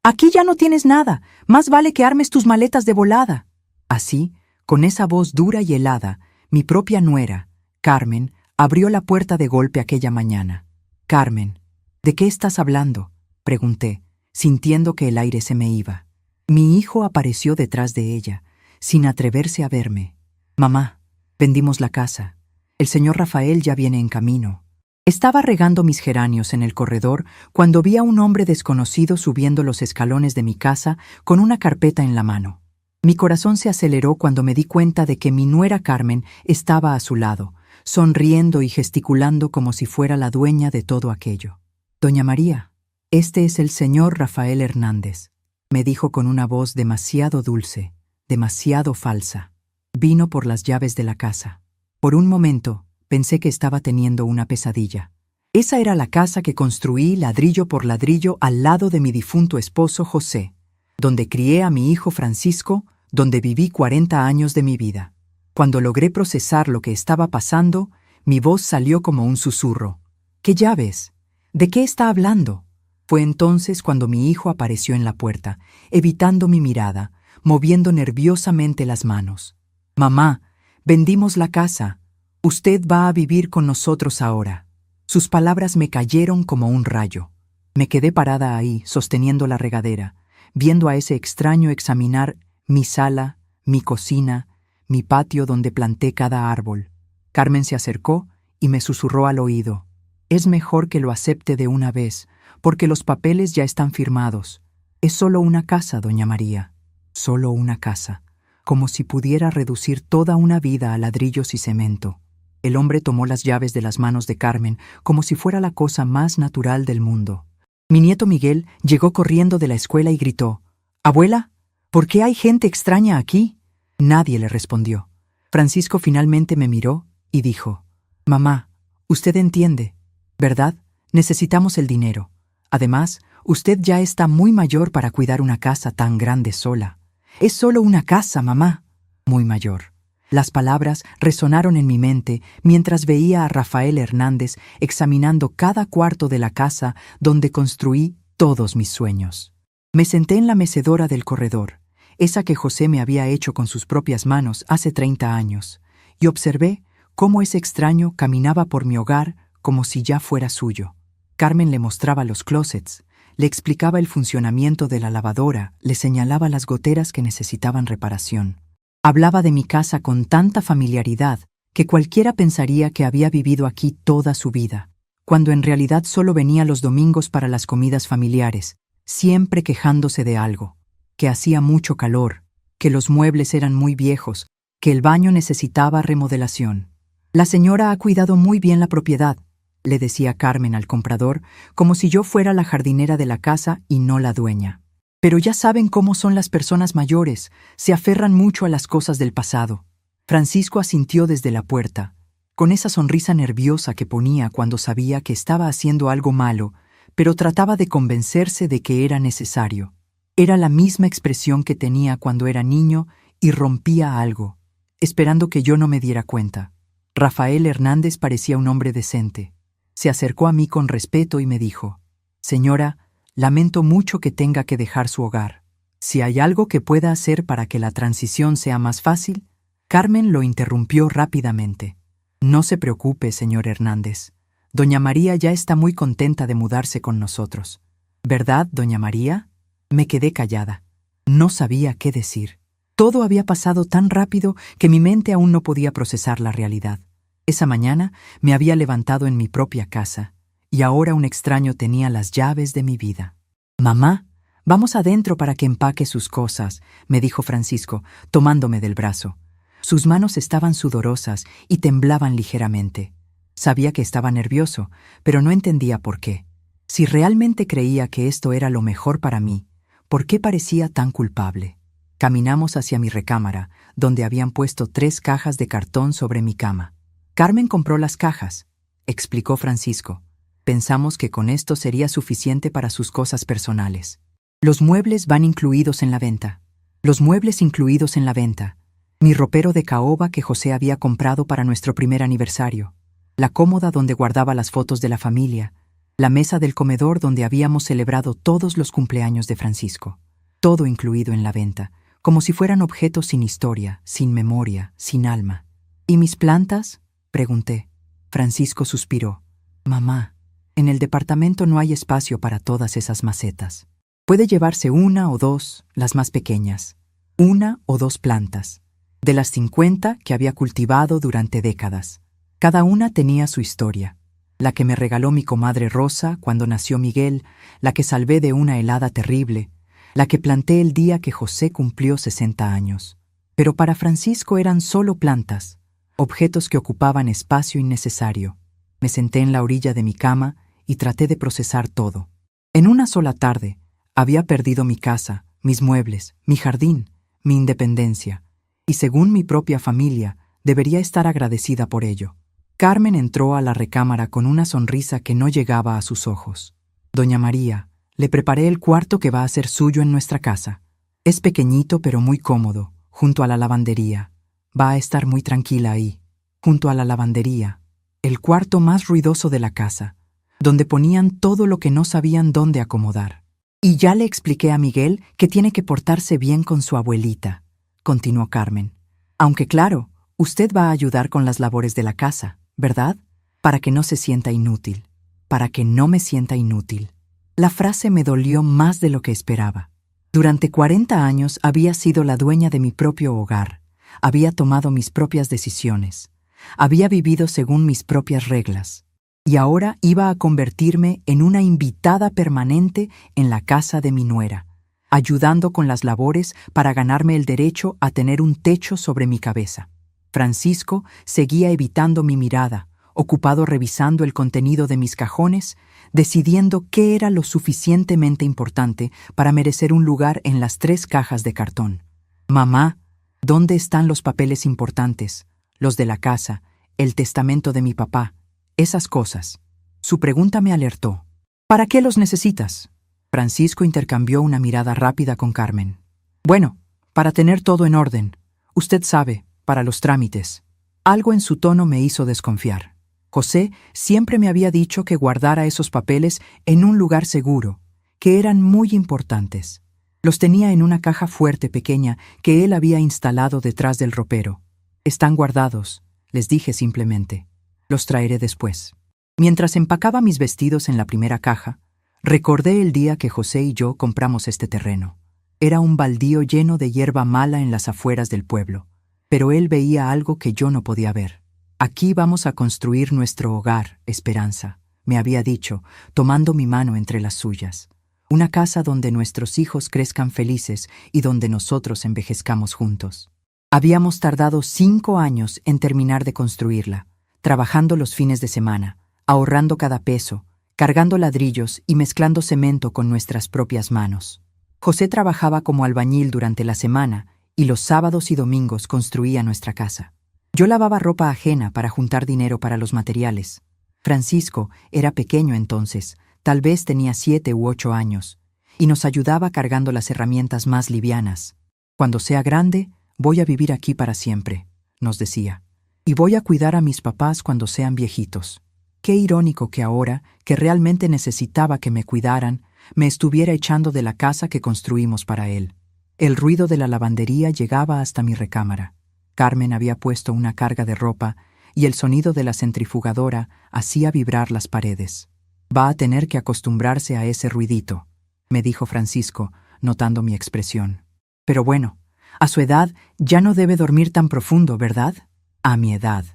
Aquí ya no tienes nada. Más vale que armes tus maletas de volada. Así, con esa voz dura y helada, mi propia nuera, Carmen, abrió la puerta de golpe aquella mañana. Carmen, ¿de qué estás hablando?, pregunté, sintiendo que el aire se me iba. Mi hijo apareció detrás de ella, sin atreverse a verme. Mamá, vendimos la casa. El señor Rafael ya viene en camino. Estaba regando mis geranios en el corredor cuando vi a un hombre desconocido subiendo los escalones de mi casa con una carpeta en la mano. Mi corazón se aceleró cuando me di cuenta de que mi nuera Carmen estaba a su lado, sonriendo y gesticulando como si fuera la dueña de todo aquello. «Doña María, este es el señor Rafael Hernández», me dijo con una voz demasiado dulce, demasiado falsa. Vino por las llaves de la casa. Por un momento, pensé que estaba teniendo una pesadilla. Esa era la casa que construí ladrillo por ladrillo al lado de mi difunto esposo José, donde crié a mi hijo Francisco, donde viví 40 años de mi vida. Cuando logré procesar lo que estaba pasando, mi voz salió como un susurro. «¿Qué llaves? ¿De qué está hablando?». Fue entonces cuando mi hijo apareció en la puerta, evitando mi mirada, moviendo nerviosamente las manos. «Mamá, vendimos la casa. Usted va a vivir con nosotros ahora». Sus palabras me cayeron como un rayo. Me quedé parada ahí, sosteniendo la regadera, viendo a ese extraño examinar mi sala, mi cocina, mi patio donde planté cada árbol. Carmen se acercó y me susurró al oído: «Es mejor que lo acepte de una vez, porque los papeles ya están firmados. Es solo una casa, doña María, solo una casa», como si pudiera reducir toda una vida a ladrillos y cemento. El hombre tomó las llaves de las manos de Carmen como si fuera la cosa más natural del mundo. Mi nieto Miguel llegó corriendo de la escuela y gritó: «Abuela, ¿por qué hay gente extraña aquí?». Nadie le respondió. Francisco finalmente me miró y dijo: «Mamá, usted entiende, ¿verdad? Necesitamos el dinero. Además, usted ya está muy mayor para cuidar una casa tan grande sola». «Es solo una casa, mamá». «Muy mayor». Las palabras resonaron en mi mente mientras veía a Rafael Hernández examinando cada cuarto de la casa donde construí todos mis sueños. Me senté en la mecedora del corredor, esa que José me había hecho con sus propias manos hace 30 años, y observé cómo ese extraño caminaba por mi hogar como si ya fuera suyo. Carmen le mostraba los closets, le explicaba el funcionamiento de la lavadora, le señalaba las goteras que necesitaban reparación. Hablaba de mi casa con tanta familiaridad que cualquiera pensaría que había vivido aquí toda su vida, cuando en realidad solo venía los domingos para las comidas familiares, siempre quejándose de algo, que hacía mucho calor, que los muebles eran muy viejos, que el baño necesitaba remodelación. «La señora ha cuidado muy bien la propiedad», le decía Carmen al comprador, como si yo fuera la jardinera de la casa y no la dueña. «Pero ya saben cómo son las personas mayores, se aferran mucho a las cosas del pasado». Francisco asintió desde la puerta, con esa sonrisa nerviosa que ponía cuando sabía que estaba haciendo algo malo, pero trataba de convencerse de que era necesario. Era la misma expresión que tenía cuando era niño y rompía algo, esperando que yo no me diera cuenta. Rafael Hernández parecía un hombre decente. Se acercó a mí con respeto y me dijo: «Señora, lamento mucho que tenga que dejar su hogar. Si hay algo que pueda hacer para que la transición sea más fácil». Carmen lo interrumpió rápidamente. «No se preocupe, señor Hernández. Doña María ya está muy contenta de mudarse con nosotros». «¿Verdad, doña María?». Me quedé callada. No sabía qué decir. Todo había pasado tan rápido que mi mente aún no podía procesar la realidad. Esa mañana me había levantado en mi propia casa, y ahora un extraño tenía las llaves de mi vida. «Mamá, vamos adentro para que empaque sus cosas», me dijo Francisco, tomándome del brazo. Sus manos estaban sudorosas y temblaban ligeramente. Sabía que estaba nervioso, pero no entendía por qué. Si realmente creía que esto era lo mejor para mí, ¿por qué parecía tan culpable? Caminamos hacia mi recámara, donde habían puesto 3 cajas de cartón sobre mi cama. «Carmen compró las cajas», explicó Francisco. «Pensamos que con esto sería suficiente para sus cosas personales. Los muebles van incluidos en la venta». Los muebles incluidos en la venta. Mi ropero de caoba que José había comprado para nuestro primer aniversario. La cómoda donde guardaba las fotos de la familia. la mesa del comedor donde habíamos celebrado todos los cumpleaños de Francisco, todo incluido en la venta, como si fueran objetos sin historia, sin memoria, sin alma. ¿Y mis plantas?, pregunté. Francisco suspiró. Mamá, en el departamento no hay espacio para todas esas macetas. Puede llevarse una o dos, las más pequeñas. Una o dos plantas, de las 50 que había cultivado durante décadas. Cada una tenía su historia. La que me regaló mi comadre Rosa cuando nació Miguel, la que salvé de una helada terrible, la que planté el día que José cumplió 60 años. Pero para Francisco eran solo plantas, objetos que ocupaban espacio innecesario. Me senté en la orilla de mi cama y traté de procesar todo. En una sola tarde, había perdido mi casa, mis muebles, mi jardín, mi independencia, y según mi propia familia, debería estar agradecida por ello. Carmen entró a la recámara con una sonrisa que no llegaba a sus ojos. Doña María, le preparé el cuarto que va a ser suyo en nuestra casa. Es pequeñito pero muy cómodo, junto a la lavandería. Va a estar muy tranquila ahí, junto a la lavandería, el cuarto más ruidoso de la casa, donde ponían todo lo que no sabían dónde acomodar. Y ya le expliqué a Miguel que tiene que portarse bien con su abuelita, continuó Carmen. Aunque claro, usted va a ayudar con las labores de la casa, ¿verdad? Para que no se sienta inútil, para que no me sienta inútil. La frase me dolió más de lo que esperaba. Durante 40 años había sido la dueña de mi propio hogar, había tomado mis propias decisiones, había vivido según mis propias reglas, y ahora iba a convertirme en una invitada permanente en la casa de mi nuera, ayudando con las labores para ganarme el derecho a tener un techo sobre mi cabeza. Francisco seguía evitando mi mirada, ocupado revisando el contenido de mis cajones, decidiendo qué era lo suficientemente importante para merecer un lugar en las 3 cajas de cartón. Mamá, ¿dónde están los papeles importantes? Los de la casa, el testamento de mi papá, esas cosas. Su pregunta me alertó. ¿Para qué los necesitas? Francisco intercambió una mirada rápida con Carmen. Bueno, para tener todo en orden. Usted sabe, para los trámites. Algo en su tono me hizo desconfiar. José siempre me había dicho que guardara esos papeles en un lugar seguro, que eran muy importantes. Los tenía en una caja fuerte pequeña que él había instalado detrás del ropero. Están guardados, les dije simplemente. Los traeré después. Mientras empacaba mis vestidos en la primera caja, recordé el día que José y yo compramos este terreno. Era un baldío lleno de hierba mala en las afueras del pueblo, pero él veía algo que yo no podía ver. Aquí vamos a construir nuestro hogar, Esperanza, me había dicho, tomando mi mano entre las suyas. Una casa donde nuestros hijos crezcan felices y donde nosotros envejezcamos juntos. Habíamos tardado 5 años en terminar de construirla, trabajando los fines de semana, ahorrando cada peso, cargando ladrillos y mezclando cemento con nuestras propias manos. José trabajaba como albañil durante la semana y los sábados y domingos construía nuestra casa. Yo lavaba ropa ajena para juntar dinero para los materiales. Francisco era pequeño entonces, tal vez tenía 7 u 8 años, y nos ayudaba cargando las herramientas más livianas. Cuando sea grande, voy a vivir aquí para siempre, nos decía, y voy a cuidar a mis papás cuando sean viejitos. Qué irónico que ahora, que realmente necesitaba que me cuidaran, me estuviera echando de la casa que construimos para él. El ruido de la lavandería llegaba hasta mi recámara. Carmen había puesto una carga de ropa y el sonido de la centrifugadora hacía vibrar las paredes. Va a tener que acostumbrarse a ese ruidito, me dijo Francisco, notando mi expresión. Pero bueno, a su edad ya no debe dormir tan profundo, ¿verdad? A mi edad.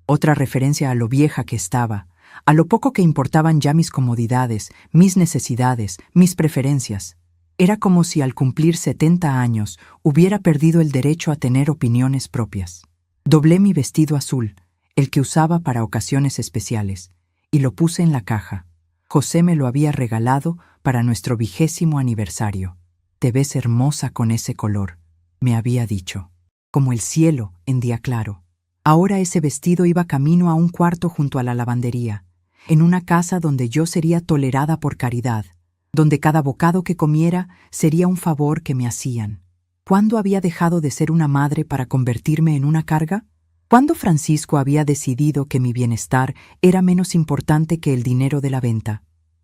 Otra referencia a lo vieja que estaba, a lo poco que importaban ya mis comodidades, mis necesidades, mis preferencias. Era como si al cumplir 70 años hubiera perdido el derecho a tener opiniones propias. Doblé mi vestido azul, el que usaba para ocasiones especiales, y lo puse en la caja. José me lo había regalado para nuestro 20º aniversario. Te ves hermosa con ese color, me había dicho, como el cielo en día claro. Ahora ese vestido iba camino a un cuarto junto a la lavandería, en una casa donde yo sería tolerada por caridad, donde cada bocado que comiera sería un favor que me hacían. ¿Cuándo había dejado de ser una madre para convertirme en una carga? ¿Cuándo Francisco había decidido que mi bienestar era menos importante que el dinero de la venta?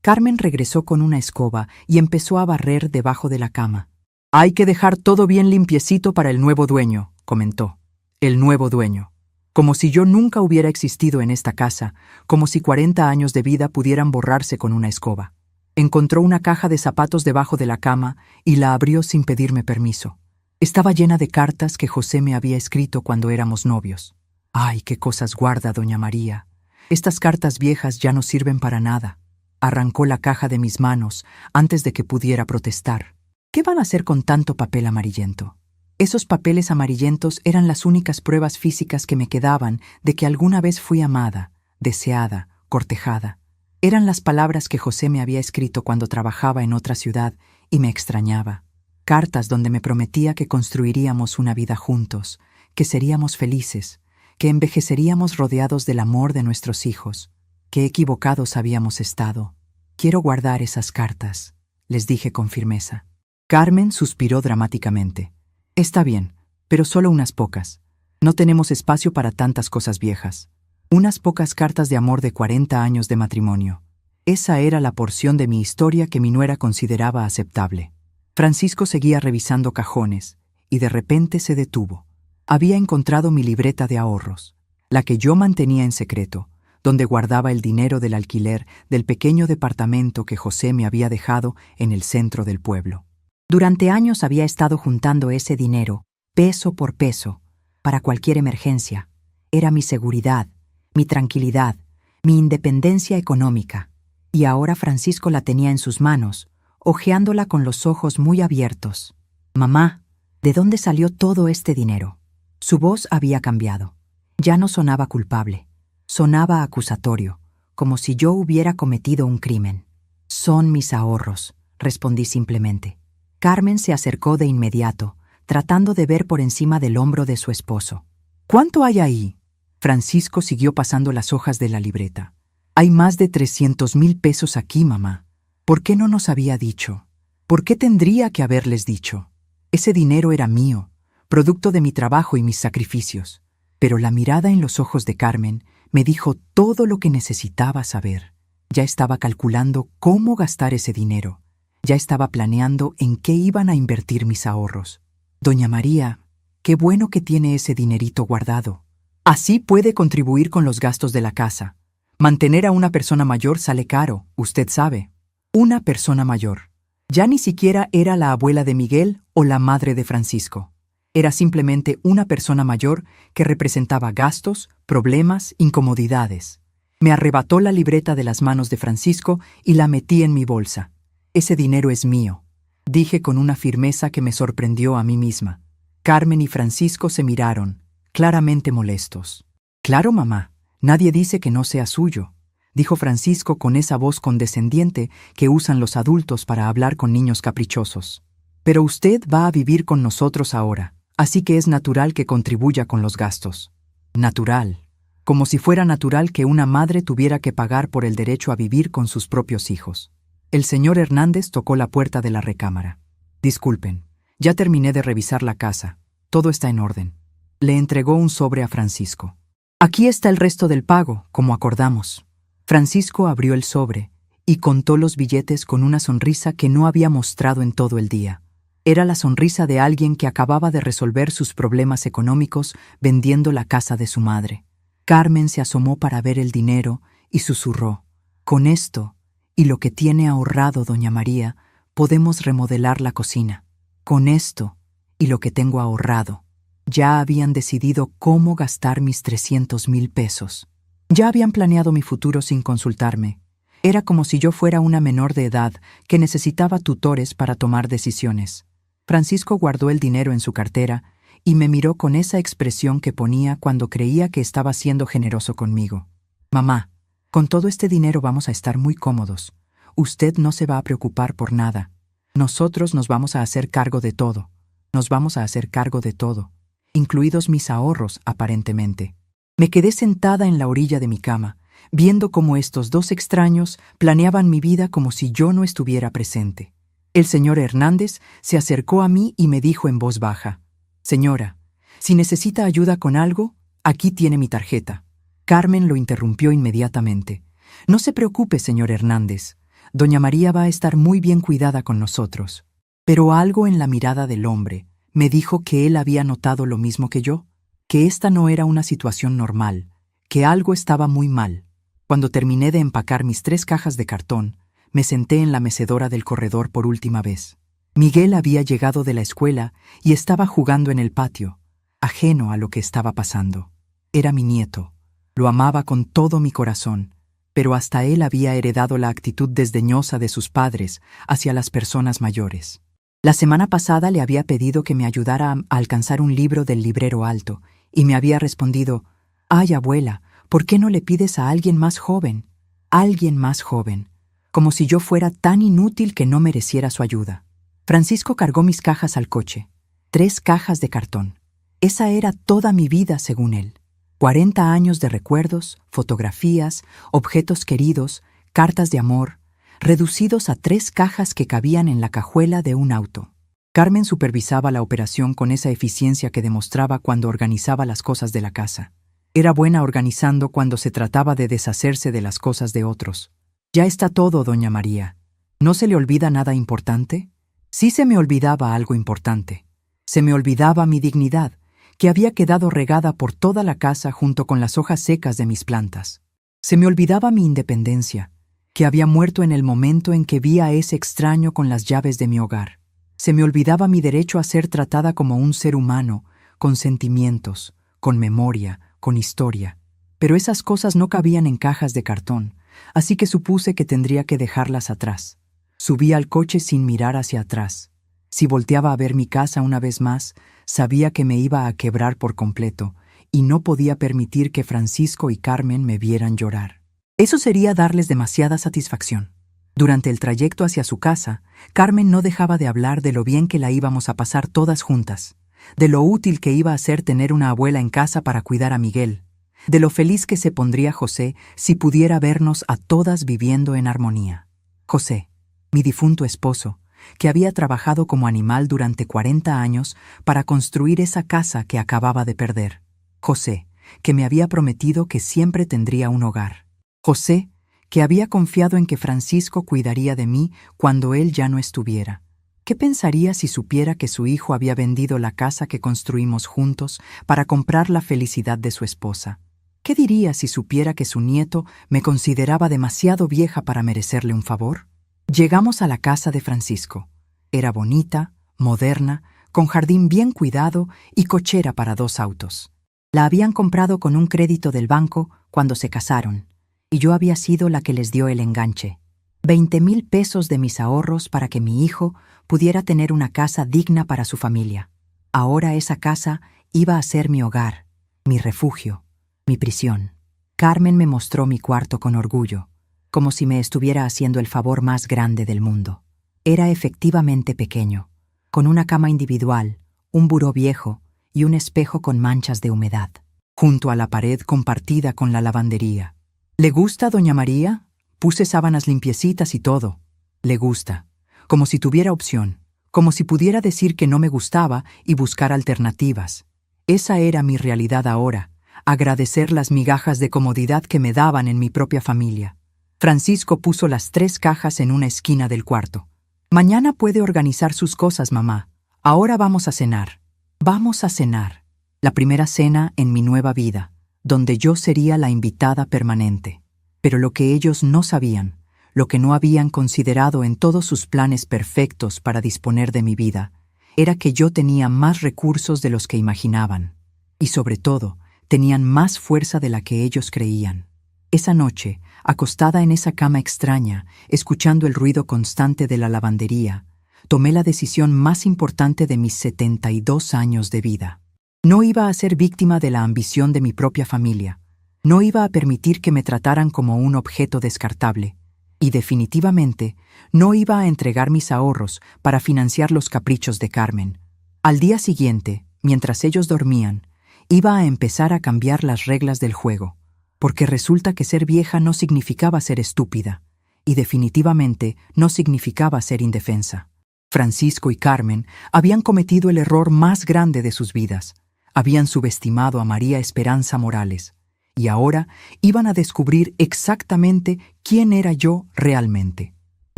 Carmen regresó con una escoba y empezó a barrer debajo de la cama. «Hay que dejar todo bien limpiecito para el nuevo dueño», comentó. «El nuevo dueño». Como si yo nunca hubiera existido en esta casa, como si 40 años de vida pudieran borrarse con una escoba. Encontró una caja de zapatos debajo de la cama y la abrió sin pedirme permiso. Estaba llena de cartas que José me había escrito cuando éramos novios. ¡Ay, qué cosas guarda doña María! Estas cartas viejas ya no sirven para nada. Arrancó la caja de mis manos antes de que pudiera protestar. ¿Qué van a hacer con tanto papel amarillento? Esos papeles amarillentos eran las únicas pruebas físicas que me quedaban de que alguna vez fui amada, deseada, cortejada. Eran las palabras que José me había escrito cuando trabajaba en otra ciudad y me extrañaba. Cartas donde me prometía que construiríamos una vida juntos, que seríamos felices, que envejeceríamos rodeados del amor de nuestros hijos. Qué equivocados habíamos estado. Quiero guardar esas cartas, les dije con firmeza. Carmen suspiró dramáticamente. Está bien, pero solo unas pocas. No tenemos espacio para tantas cosas viejas. Unas pocas cartas de amor de 40 años de matrimonio. Esa era la porción de mi historia que mi nuera consideraba aceptable. Francisco seguía revisando cajones, y de repente se detuvo. Había encontrado mi libreta de ahorros, la que yo mantenía en secreto, donde guardaba el dinero del alquiler del pequeño departamento que José me había dejado en el centro del pueblo. Durante años había estado juntando ese dinero, peso por peso, para cualquier emergencia. Era mi seguridad, mi tranquilidad, mi independencia económica. Y ahora Francisco la tenía en sus manos, hojeándola con los ojos muy abiertos. «Mamá, ¿de dónde salió todo este dinero?» Su voz había cambiado. Ya no sonaba culpable. Sonaba acusatorio, como si yo hubiera cometido un crimen. «Son mis ahorros», respondí simplemente. Carmen se acercó de inmediato, tratando de ver por encima del hombro de su esposo. «¿Cuánto hay ahí?» Francisco siguió pasando las hojas de la libreta. «Hay más de 300,000 pesos aquí, mamá. ¿Por qué no nos había dicho? ¿Por qué tendría que haberles dicho? Ese dinero era mío, producto de mi trabajo y mis sacrificios». Pero la mirada en los ojos de Carmen me dijo todo lo que necesitaba saber. Ya estaba calculando cómo gastar ese dinero. Ya estaba planeando en qué iban a invertir mis ahorros. «Doña María, qué bueno que tiene ese dinerito guardado. Así puede contribuir con los gastos de la casa. Mantener a una persona mayor sale caro, usted sabe. Una persona mayor. Ya ni siquiera era la abuela de Miguel o la madre de Francisco. Era simplemente una persona mayor que representaba gastos, problemas, incomodidades. Me arrebató la libreta de las manos de Francisco y la metí en mi bolsa. «Ese dinero es mío», dije con una firmeza que me sorprendió a mí misma. Carmen y Francisco se miraron, claramente molestos. «Claro, mamá, nadie dice que no sea suyo», dijo Francisco con esa voz condescendiente que usan los adultos para hablar con niños caprichosos. «Pero usted va a vivir con nosotros ahora, así que es natural que contribuya con los gastos». Natural. Como si fuera natural que una madre tuviera que pagar por el derecho a vivir con sus propios hijos. El señor Hernández tocó la puerta de la recámara. «Disculpen, ya terminé de revisar la casa. Todo está en orden». Le entregó un sobre a Francisco. «Aquí está el resto del pago, como acordamos». Francisco abrió el sobre y contó los billetes con una sonrisa que no había mostrado en todo el día. Era la sonrisa de alguien que acababa de resolver sus problemas económicos vendiendo la casa de su madre. Carmen se asomó para ver el dinero y susurró: «Con esto y lo que tiene ahorrado doña María, podemos remodelar la cocina. Con esto y lo que tengo ahorrado». Ya habían decidido cómo gastar mis 300,000 pesos. Ya habían planeado mi futuro sin consultarme. Era como si yo fuera una menor de edad que necesitaba tutores para tomar decisiones. Francisco guardó el dinero en su cartera y me miró con esa expresión que ponía cuando creía que estaba siendo generoso conmigo. «Mamá, con todo este dinero vamos a estar muy cómodos. Usted no se va a preocupar por nada. Nosotros nos vamos a hacer cargo de todo. Nos vamos a hacer cargo de todo, incluidos mis ahorros, aparentemente». Me quedé sentada en la orilla de mi cama, viendo cómo estos dos extraños planeaban mi vida como si yo no estuviera presente. El señor Hernández se acercó a mí y me dijo en voz baja: «Señora, si necesita ayuda con algo, aquí tiene mi tarjeta». Carmen lo interrumpió inmediatamente. «No se preocupe, señor Hernández. Doña María va a estar muy bien cuidada con nosotros. Pero algo en la mirada del hombre me dijo que él había notado lo mismo que yo, que esta no era una situación normal, que algo estaba muy mal. Cuando terminé de empacar mis 3 cajas de cartón, me senté en la mecedora del corredor por última vez. Miguel había llegado de la escuela y estaba jugando en el patio, ajeno a lo que estaba pasando. Era mi nieto. Lo amaba con todo mi corazón, pero hasta él había heredado la actitud desdeñosa de sus padres hacia las personas mayores. La semana pasada le había pedido que me ayudara a alcanzar un libro del librero alto, y me había respondido: «Ay, abuela, ¿por qué no le pides a alguien más joven? Alguien más joven», como si yo fuera tan inútil que no mereciera su ayuda. Francisco cargó mis cajas al coche. 3 cajas de cartón. Esa era toda mi vida, según él. 40 años de recuerdos, fotografías, objetos queridos, cartas de amor, reducidos a 3 cajas que cabían en la cajuela de un auto. Carmen supervisaba la operación con esa eficiencia que demostraba cuando organizaba las cosas de la casa. Era buena organizando cuando se trataba de deshacerse de las cosas de otros. «Ya está todo, doña María. ¿No se le olvida nada importante?» Sí, se me olvidaba algo importante. Se me olvidaba mi dignidad, que había quedado regada por toda la casa junto con las hojas secas de mis plantas. Se me olvidaba mi independencia, que había muerto en el momento en que vi a ese extraño con las llaves de mi hogar. Se me olvidaba mi derecho a ser tratada como un ser humano, con sentimientos, con memoria, con historia. Pero esas cosas no cabían en cajas de cartón, así que supuse que tendría que dejarlas atrás. Subí al coche sin mirar hacia atrás. Si volteaba a ver mi casa una vez más, sabía que me iba a quebrar por completo, y no podía permitir que Francisco y Carmen me vieran llorar. Eso sería darles demasiada satisfacción. Durante el trayecto hacia su casa, Carmen no dejaba de hablar de lo bien que la íbamos a pasar todas juntas, de lo útil que iba a ser tener una abuela en casa para cuidar a Miguel, de lo feliz que se pondría José si pudiera vernos a todas viviendo en armonía. José, mi difunto esposo, que había trabajado como animal durante 40 años para construir esa casa que acababa de perder. José, que me había prometido que siempre tendría un hogar. José, que había confiado en que Francisco cuidaría de mí cuando él ya no estuviera. ¿Qué pensaría si supiera que su hijo había vendido la casa que construimos juntos para comprar la felicidad de su esposa? ¿Qué diría si supiera que su nieto me consideraba demasiado vieja para merecerle un favor? Llegamos a la casa de Francisco. Era bonita, moderna, con jardín bien cuidado y cochera para 2 autos. La habían comprado con un crédito del banco cuando se casaron, y yo había sido la que les dio el enganche. 20,000 pesos de mis ahorros para que mi hijo pudiera tener una casa digna para su familia. Ahora esa casa iba a ser mi hogar, mi refugio, mi prisión. Carmen me mostró mi cuarto con orgullo, como si me estuviera haciendo el favor más grande del mundo. Era efectivamente pequeño, con una cama individual, un buró viejo y un espejo con manchas de humedad, junto a la pared compartida con la lavandería. ¿Le gusta, doña María? Puse sábanas limpiecitas y todo. Le gusta. Como si tuviera opción, como si pudiera decir que no me gustaba y buscar alternativas. Esa era mi realidad ahora, agradecer las migajas de comodidad que me daban en mi propia familia. Francisco puso las 3 cajas en una esquina del cuarto. «Mañana puede organizar sus cosas, mamá. Ahora vamos a cenar. Vamos a cenar. La primera cena en mi nueva vida, donde yo sería la invitada permanente. Pero lo que ellos no sabían, lo que no habían considerado en todos sus planes perfectos para disponer de mi vida, era que yo tenía más recursos de los que imaginaban. Y sobre todo, tenían más fuerza de la que ellos creían. Esa noche, acostada en esa cama extraña, escuchando el ruido constante de la lavandería, tomé la decisión más importante de mis 72 años de vida. No iba a ser víctima de la ambición de mi propia familia. No iba a permitir que me trataran como un objeto descartable. Y definitivamente, no iba a entregar mis ahorros para financiar los caprichos de Carmen. Al día siguiente, mientras ellos dormían, iba a empezar a cambiar las reglas del juego. Porque resulta que ser vieja no significaba ser estúpida, y definitivamente no significaba ser indefensa. Francisco y Carmen habían cometido el error más grande de sus vidas. Habían subestimado a María Esperanza Morales, y ahora iban a descubrir exactamente quién era yo realmente.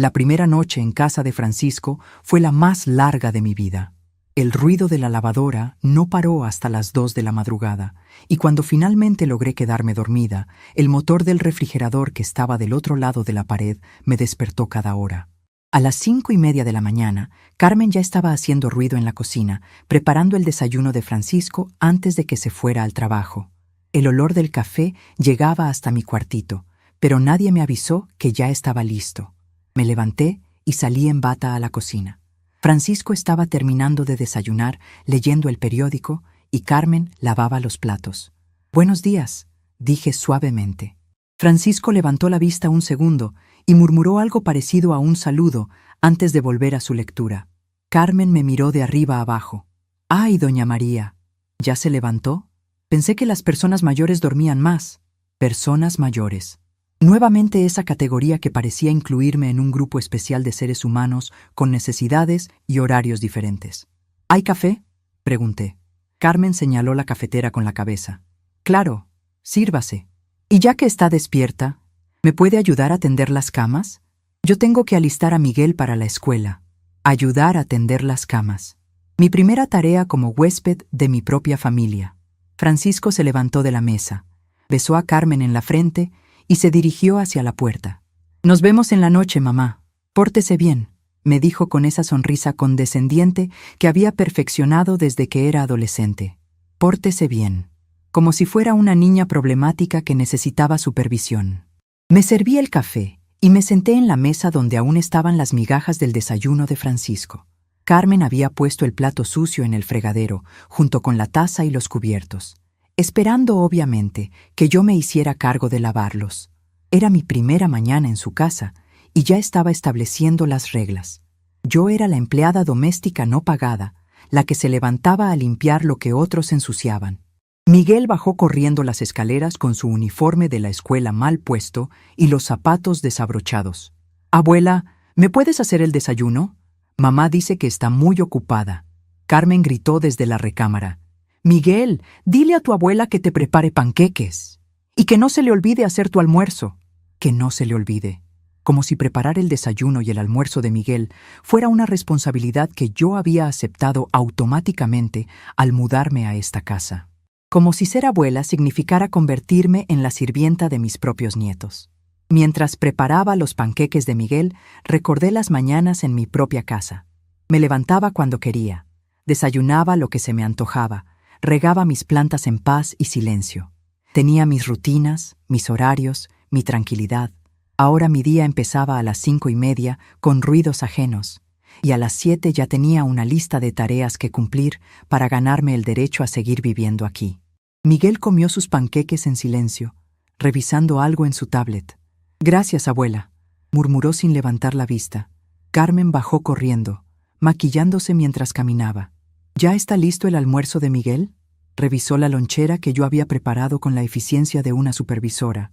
La primera noche en casa de Francisco fue la más larga de mi vida. El ruido de la lavadora no paró hasta las 2 de la madrugada, y cuando finalmente logré quedarme dormida, el motor del refrigerador que estaba del otro lado de la pared me despertó cada hora. A las 5:30 de la mañana, Carmen ya estaba haciendo ruido en la cocina, preparando el desayuno de Francisco antes de que se fuera al trabajo. El olor del café llegaba hasta mi cuartito, pero nadie me avisó que ya estaba listo. Me levanté y salí en bata a la cocina. Francisco estaba terminando de desayunar, leyendo el periódico, y Carmen lavaba los platos. «Buenos días», dije suavemente. Francisco levantó la vista un segundo y murmuró algo parecido a un saludo antes de volver a su lectura. Carmen me miró de arriba a abajo. «Ay, doña María, ¿ya se levantó? Pensé que las personas mayores dormían más». Personas mayores. Nuevamente esa categoría que parecía incluirme en un grupo especial de seres humanos con necesidades y horarios diferentes. «¿Hay café?», pregunté. Carmen señaló la cafetera con la cabeza. «Claro, sírvase. Y ya que está despierta, ¿me puede ayudar a tender las camas? Yo tengo que alistar a Miguel para la escuela». Ayudar a tender las camas. Mi primera tarea como huésped de mi propia familia. Francisco se levantó de la mesa, besó a Carmen en la frente y se dirigió hacia la puerta. «Nos vemos en la noche, mamá. Pórtese bien», me dijo con esa sonrisa condescendiente que había perfeccionado desde que era adolescente. «Pórtese bien», como si fuera una niña problemática que necesitaba supervisión. Me serví el café y me senté en la mesa donde aún estaban las migajas del desayuno de Francisco. Carmen había puesto el plato sucio en el fregadero, junto con la taza y los cubiertos, esperando obviamente que yo me hiciera cargo de lavarlos. Era mi primera mañana en su casa y ya estaba estableciendo las reglas. Yo era la empleada doméstica no pagada, la que se levantaba a limpiar lo que otros ensuciaban. Miguel bajó corriendo las escaleras con su uniforme de la escuela mal puesto y los zapatos desabrochados. «Abuela, ¿me puedes hacer el desayuno? Mamá dice que está muy ocupada». Carmen gritó desde la recámara. «Miguel, dile a tu abuela que te prepare panqueques. Y que no se le olvide hacer tu almuerzo». Que no se le olvide. Como si preparar el desayuno y el almuerzo de Miguel fuera una responsabilidad que yo había aceptado automáticamente al mudarme a esta casa. Como si ser abuela significara convertirme en la sirvienta de mis propios nietos. Mientras preparaba los panqueques de Miguel, recordé las mañanas en mi propia casa. Me levantaba cuando quería, desayunaba lo que se me antojaba, regaba mis plantas en paz y silencio. Tenía mis rutinas, mis horarios, mi tranquilidad. Ahora mi día empezaba a las 5:30 con ruidos ajenos, y a las 7 ya tenía una lista de tareas que cumplir para ganarme el derecho a seguir viviendo aquí. Miguel comió sus panqueques en silencio, revisando algo en su tablet. «Gracias, abuela», murmuró sin levantar la vista. Carmen bajó corriendo, maquillándose mientras caminaba. «¿Ya está listo el almuerzo de Miguel?», revisó la lonchera que yo había preparado con la eficiencia de una supervisora.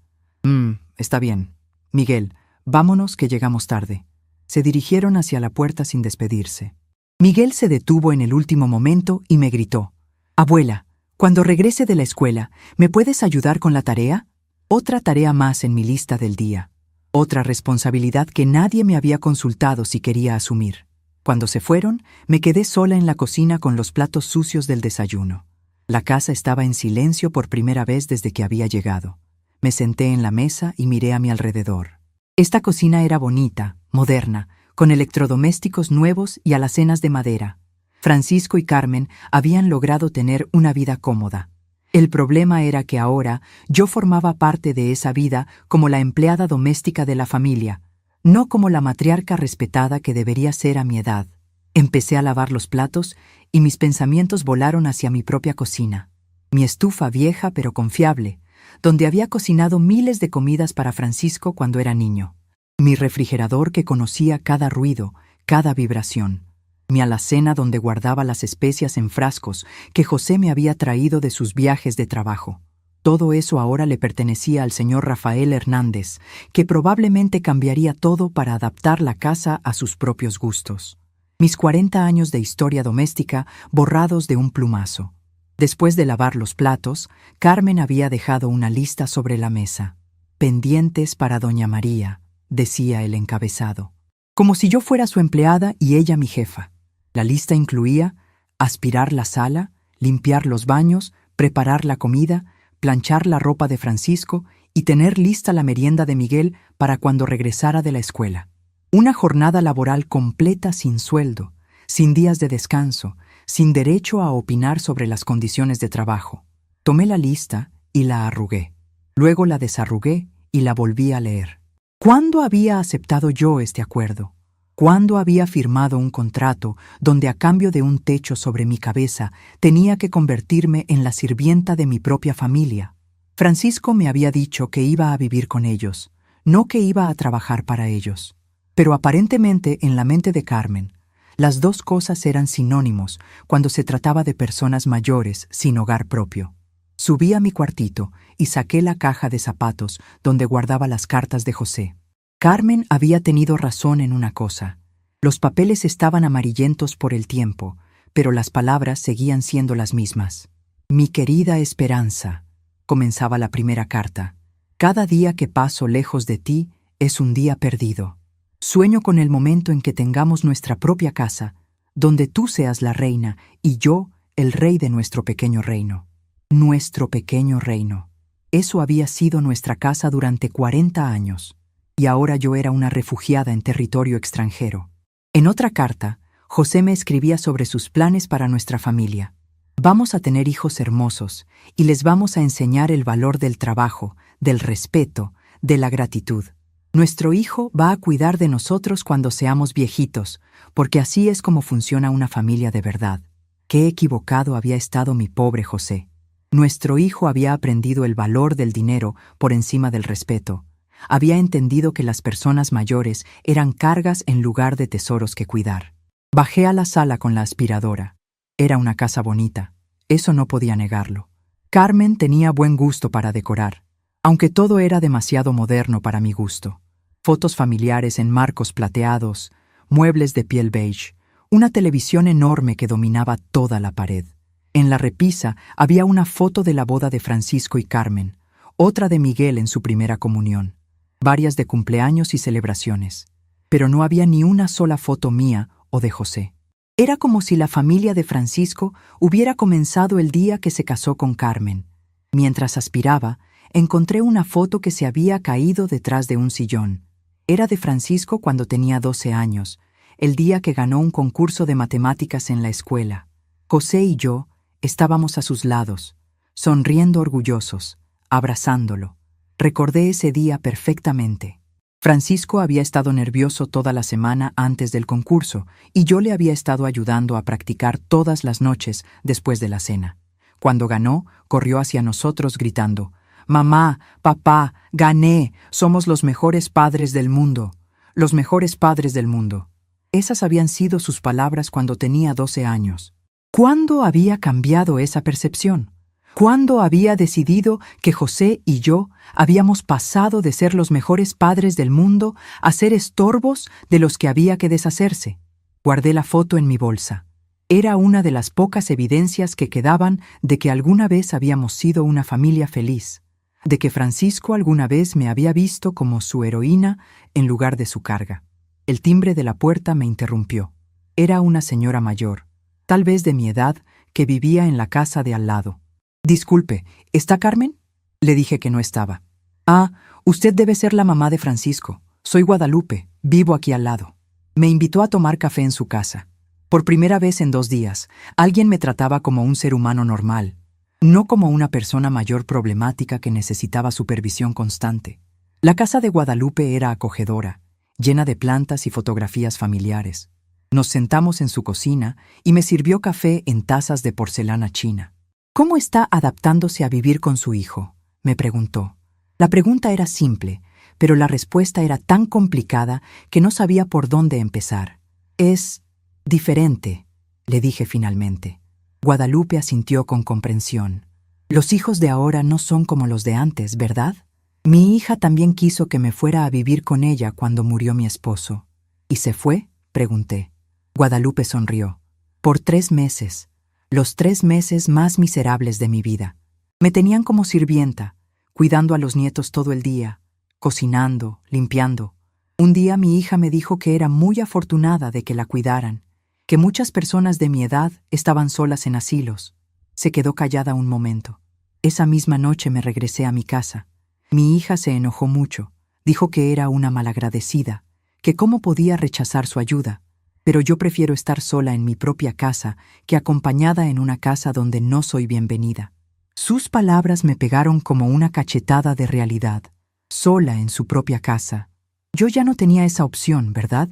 Está bien. Miguel, vámonos que llegamos tarde». Se dirigieron hacia la puerta sin despedirse. Miguel se detuvo en el último momento y me gritó. «Abuela, cuando regrese de la escuela, ¿me puedes ayudar con la tarea?». Otra tarea más en mi lista del día. Otra responsabilidad que nadie me había consultado si quería asumir. Cuando se fueron, me quedé sola en la cocina con los platos sucios del desayuno. La casa estaba en silencio por primera vez desde que había llegado. Me senté en la mesa y miré a mi alrededor. Esta cocina era bonita, moderna, con electrodomésticos nuevos y alacenas de madera. Francisco y Carmen habían logrado tener una vida cómoda. El problema era que ahora yo formaba parte de esa vida como la empleada doméstica de la familia, no como la matriarca respetada que debería ser a mi edad. Empecé a lavar los platos y mis pensamientos volaron hacia mi propia cocina. Mi estufa vieja pero confiable, donde había cocinado miles de comidas para Francisco cuando era niño. Mi refrigerador que conocía cada ruido, cada vibración. Mi alacena donde guardaba las especias en frascos que José me había traído de sus viajes de trabajo. Todo eso ahora le pertenecía al señor Rafael Hernández, que probablemente cambiaría todo para adaptar la casa a sus propios gustos. Mis 40 años de historia doméstica borrados de un plumazo. Después de lavar los platos, Carmen había dejado una lista sobre la mesa. «Pendientes para doña María», decía el encabezado. como si yo fuera su empleada y ella mi jefa. La lista incluía aspirar la sala, limpiar los baños, preparar la comida, planchar la ropa de Francisco y tener lista la merienda de Miguel para cuando regresara de la escuela. Una jornada laboral completa sin sueldo, sin días de descanso, sin derecho a opinar sobre las condiciones de trabajo. Tomé la lista y la arrugué. Luego la desarrugué y la volví a leer. ¿Cuándo había aceptado yo este acuerdo? ¿Cuándo había firmado un contrato donde a cambio de un techo sobre mi cabeza tenía que convertirme en la sirvienta de mi propia familia? Francisco me había dicho que iba a vivir con ellos, no que iba a trabajar para ellos. Pero aparentemente en la mente de Carmen, las dos cosas eran sinónimos cuando se trataba de personas mayores sin hogar propio. Subí a mi cuartito y saqué la caja de zapatos donde guardaba las cartas de José. Carmen había tenido razón en una cosa. Los papeles estaban amarillentos por el tiempo, pero las palabras seguían siendo las mismas. Mi querida Esperanza, comenzaba la primera carta. Cada día que paso lejos de ti es un día perdido. Sueño con el momento en que tengamos nuestra propia casa, donde tú seas la reina y yo el rey de nuestro pequeño reino. Nuestro pequeño reino. Eso había sido nuestra casa durante 40 años, y ahora yo era una refugiada en territorio extranjero. En otra carta, José me escribía sobre sus planes para nuestra familia. Vamos a tener hijos hermosos, y les vamos a enseñar el valor del trabajo, del respeto, de la gratitud. Nuestro hijo va a cuidar de nosotros cuando seamos viejitos, porque así es como funciona una familia de verdad. Qué equivocado había estado mi pobre José. Nuestro hijo había aprendido el valor del dinero por encima del respeto. Había entendido que las personas mayores eran cargas en lugar de tesoros que cuidar. Bajé a la sala con la aspiradora. Era una casa bonita. Eso no podía negarlo. Carmen tenía buen gusto para decorar, aunque todo era demasiado moderno para mi gusto. Fotos familiares en marcos plateados, muebles de piel beige, una televisión enorme que dominaba toda la pared. En la repisa había una foto de la boda de Francisco y Carmen, otra de Miguel en su primera comunión, varias de cumpleaños y celebraciones, pero no había ni una sola foto mía o de José. Era como si la familia de Francisco hubiera comenzado el día que se casó con Carmen. Mientras aspiraba, encontré una foto que se había caído detrás de un sillón. Era de Francisco cuando tenía 12 años, el día que ganó un concurso de matemáticas en la escuela. José y yo estábamos a sus lados, sonriendo orgullosos, abrazándolo. Recordé ese día perfectamente. Francisco había estado nervioso toda la semana antes del concurso y yo le había estado ayudando a practicar todas las noches después de la cena. Cuando ganó, corrió hacia nosotros gritando: «Mamá, papá, gané, somos los mejores padres del mundo, los mejores padres del mundo». Esas habían sido sus palabras cuando tenía 12 años. ¿Cuándo había cambiado esa percepción? ¿Cuándo había decidido que José y yo habíamos pasado de ser los mejores padres del mundo a ser estorbos de los que había que deshacerse? Guardé la foto en mi bolsa. Era una de las pocas evidencias que quedaban de que alguna vez habíamos sido una familia feliz, de que Francisco alguna vez me había visto como su heroína en lugar de su carga. El timbre de la puerta me interrumpió. Era una señora mayor, tal vez de mi edad, que vivía en la casa de al lado. «Disculpe, ¿está Carmen?». Le dije que no estaba. «Ah, usted debe ser la mamá de Francisco. Soy Guadalupe, vivo aquí al lado». Me invitó a tomar café en su casa. Por primera vez en 2 días, alguien me trataba como un ser humano normal, no como una persona mayor problemática que necesitaba supervisión constante. La casa de Guadalupe era acogedora, llena de plantas y fotografías familiares. Nos sentamos en su cocina y me sirvió café en tazas de porcelana china. «¿Cómo está adaptándose a vivir con su hijo?», me preguntó. La pregunta era simple, pero la respuesta era tan complicada que no sabía por dónde empezar. «Es diferente», le dije finalmente. Guadalupe asintió con comprensión. «Los hijos de ahora no son como los de antes, ¿verdad? Mi hija también quiso que me fuera a vivir con ella cuando murió mi esposo». «¿Y se fue?», pregunté. Guadalupe sonrió. «Por 3 meses, los 3 meses más miserables de mi vida. Me tenían como sirvienta, cuidando a los nietos todo el día, cocinando, limpiando. Un día mi hija me dijo que era muy afortunada de que la cuidaran, que muchas personas de mi edad estaban solas en asilos. Se quedó callada un momento. Esa misma noche me regresé a mi casa. Mi hija se enojó mucho. Dijo que era una malagradecida, que cómo podía rechazar su ayuda. Pero yo prefiero estar sola en mi propia casa que acompañada en una casa donde no soy bienvenida. Sus palabras me pegaron como una cachetada de realidad. Sola en su propia casa. Yo ya no tenía esa opción, ¿verdad?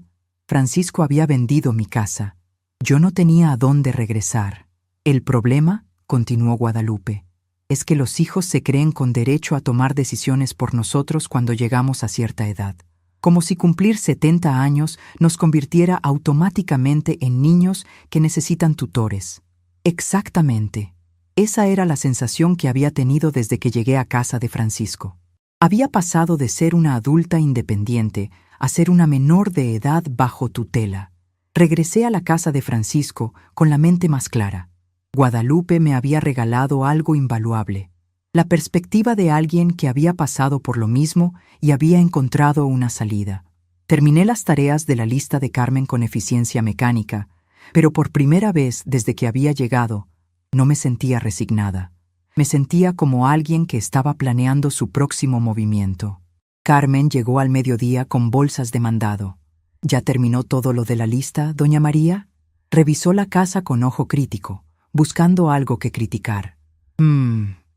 Francisco había vendido mi casa. Yo no tenía a dónde regresar. El problema, continuó Guadalupe, es que los hijos se creen con derecho a tomar decisiones por nosotros cuando llegamos a cierta edad. Como si cumplir 70 años nos convirtiera automáticamente en niños que necesitan tutores. Exactamente. Esa era la sensación que había tenido desde que llegué a casa de Francisco. Había pasado de ser una adulta independiente a ser una menor de edad bajo tutela. Regresé a la casa de Francisco con la mente más clara. Guadalupe me había regalado algo invaluable. La perspectiva de alguien que había pasado por lo mismo y había encontrado una salida. Terminé las tareas de la lista de Carmen con eficiencia mecánica, pero por primera vez desde que había llegado, no me sentía resignada. Me sentía como alguien que estaba planeando su próximo movimiento. Carmen llegó al mediodía con bolsas de mandado. ¿Ya terminó todo lo de la lista, doña María? Revisó la casa con ojo crítico, buscando algo que criticar.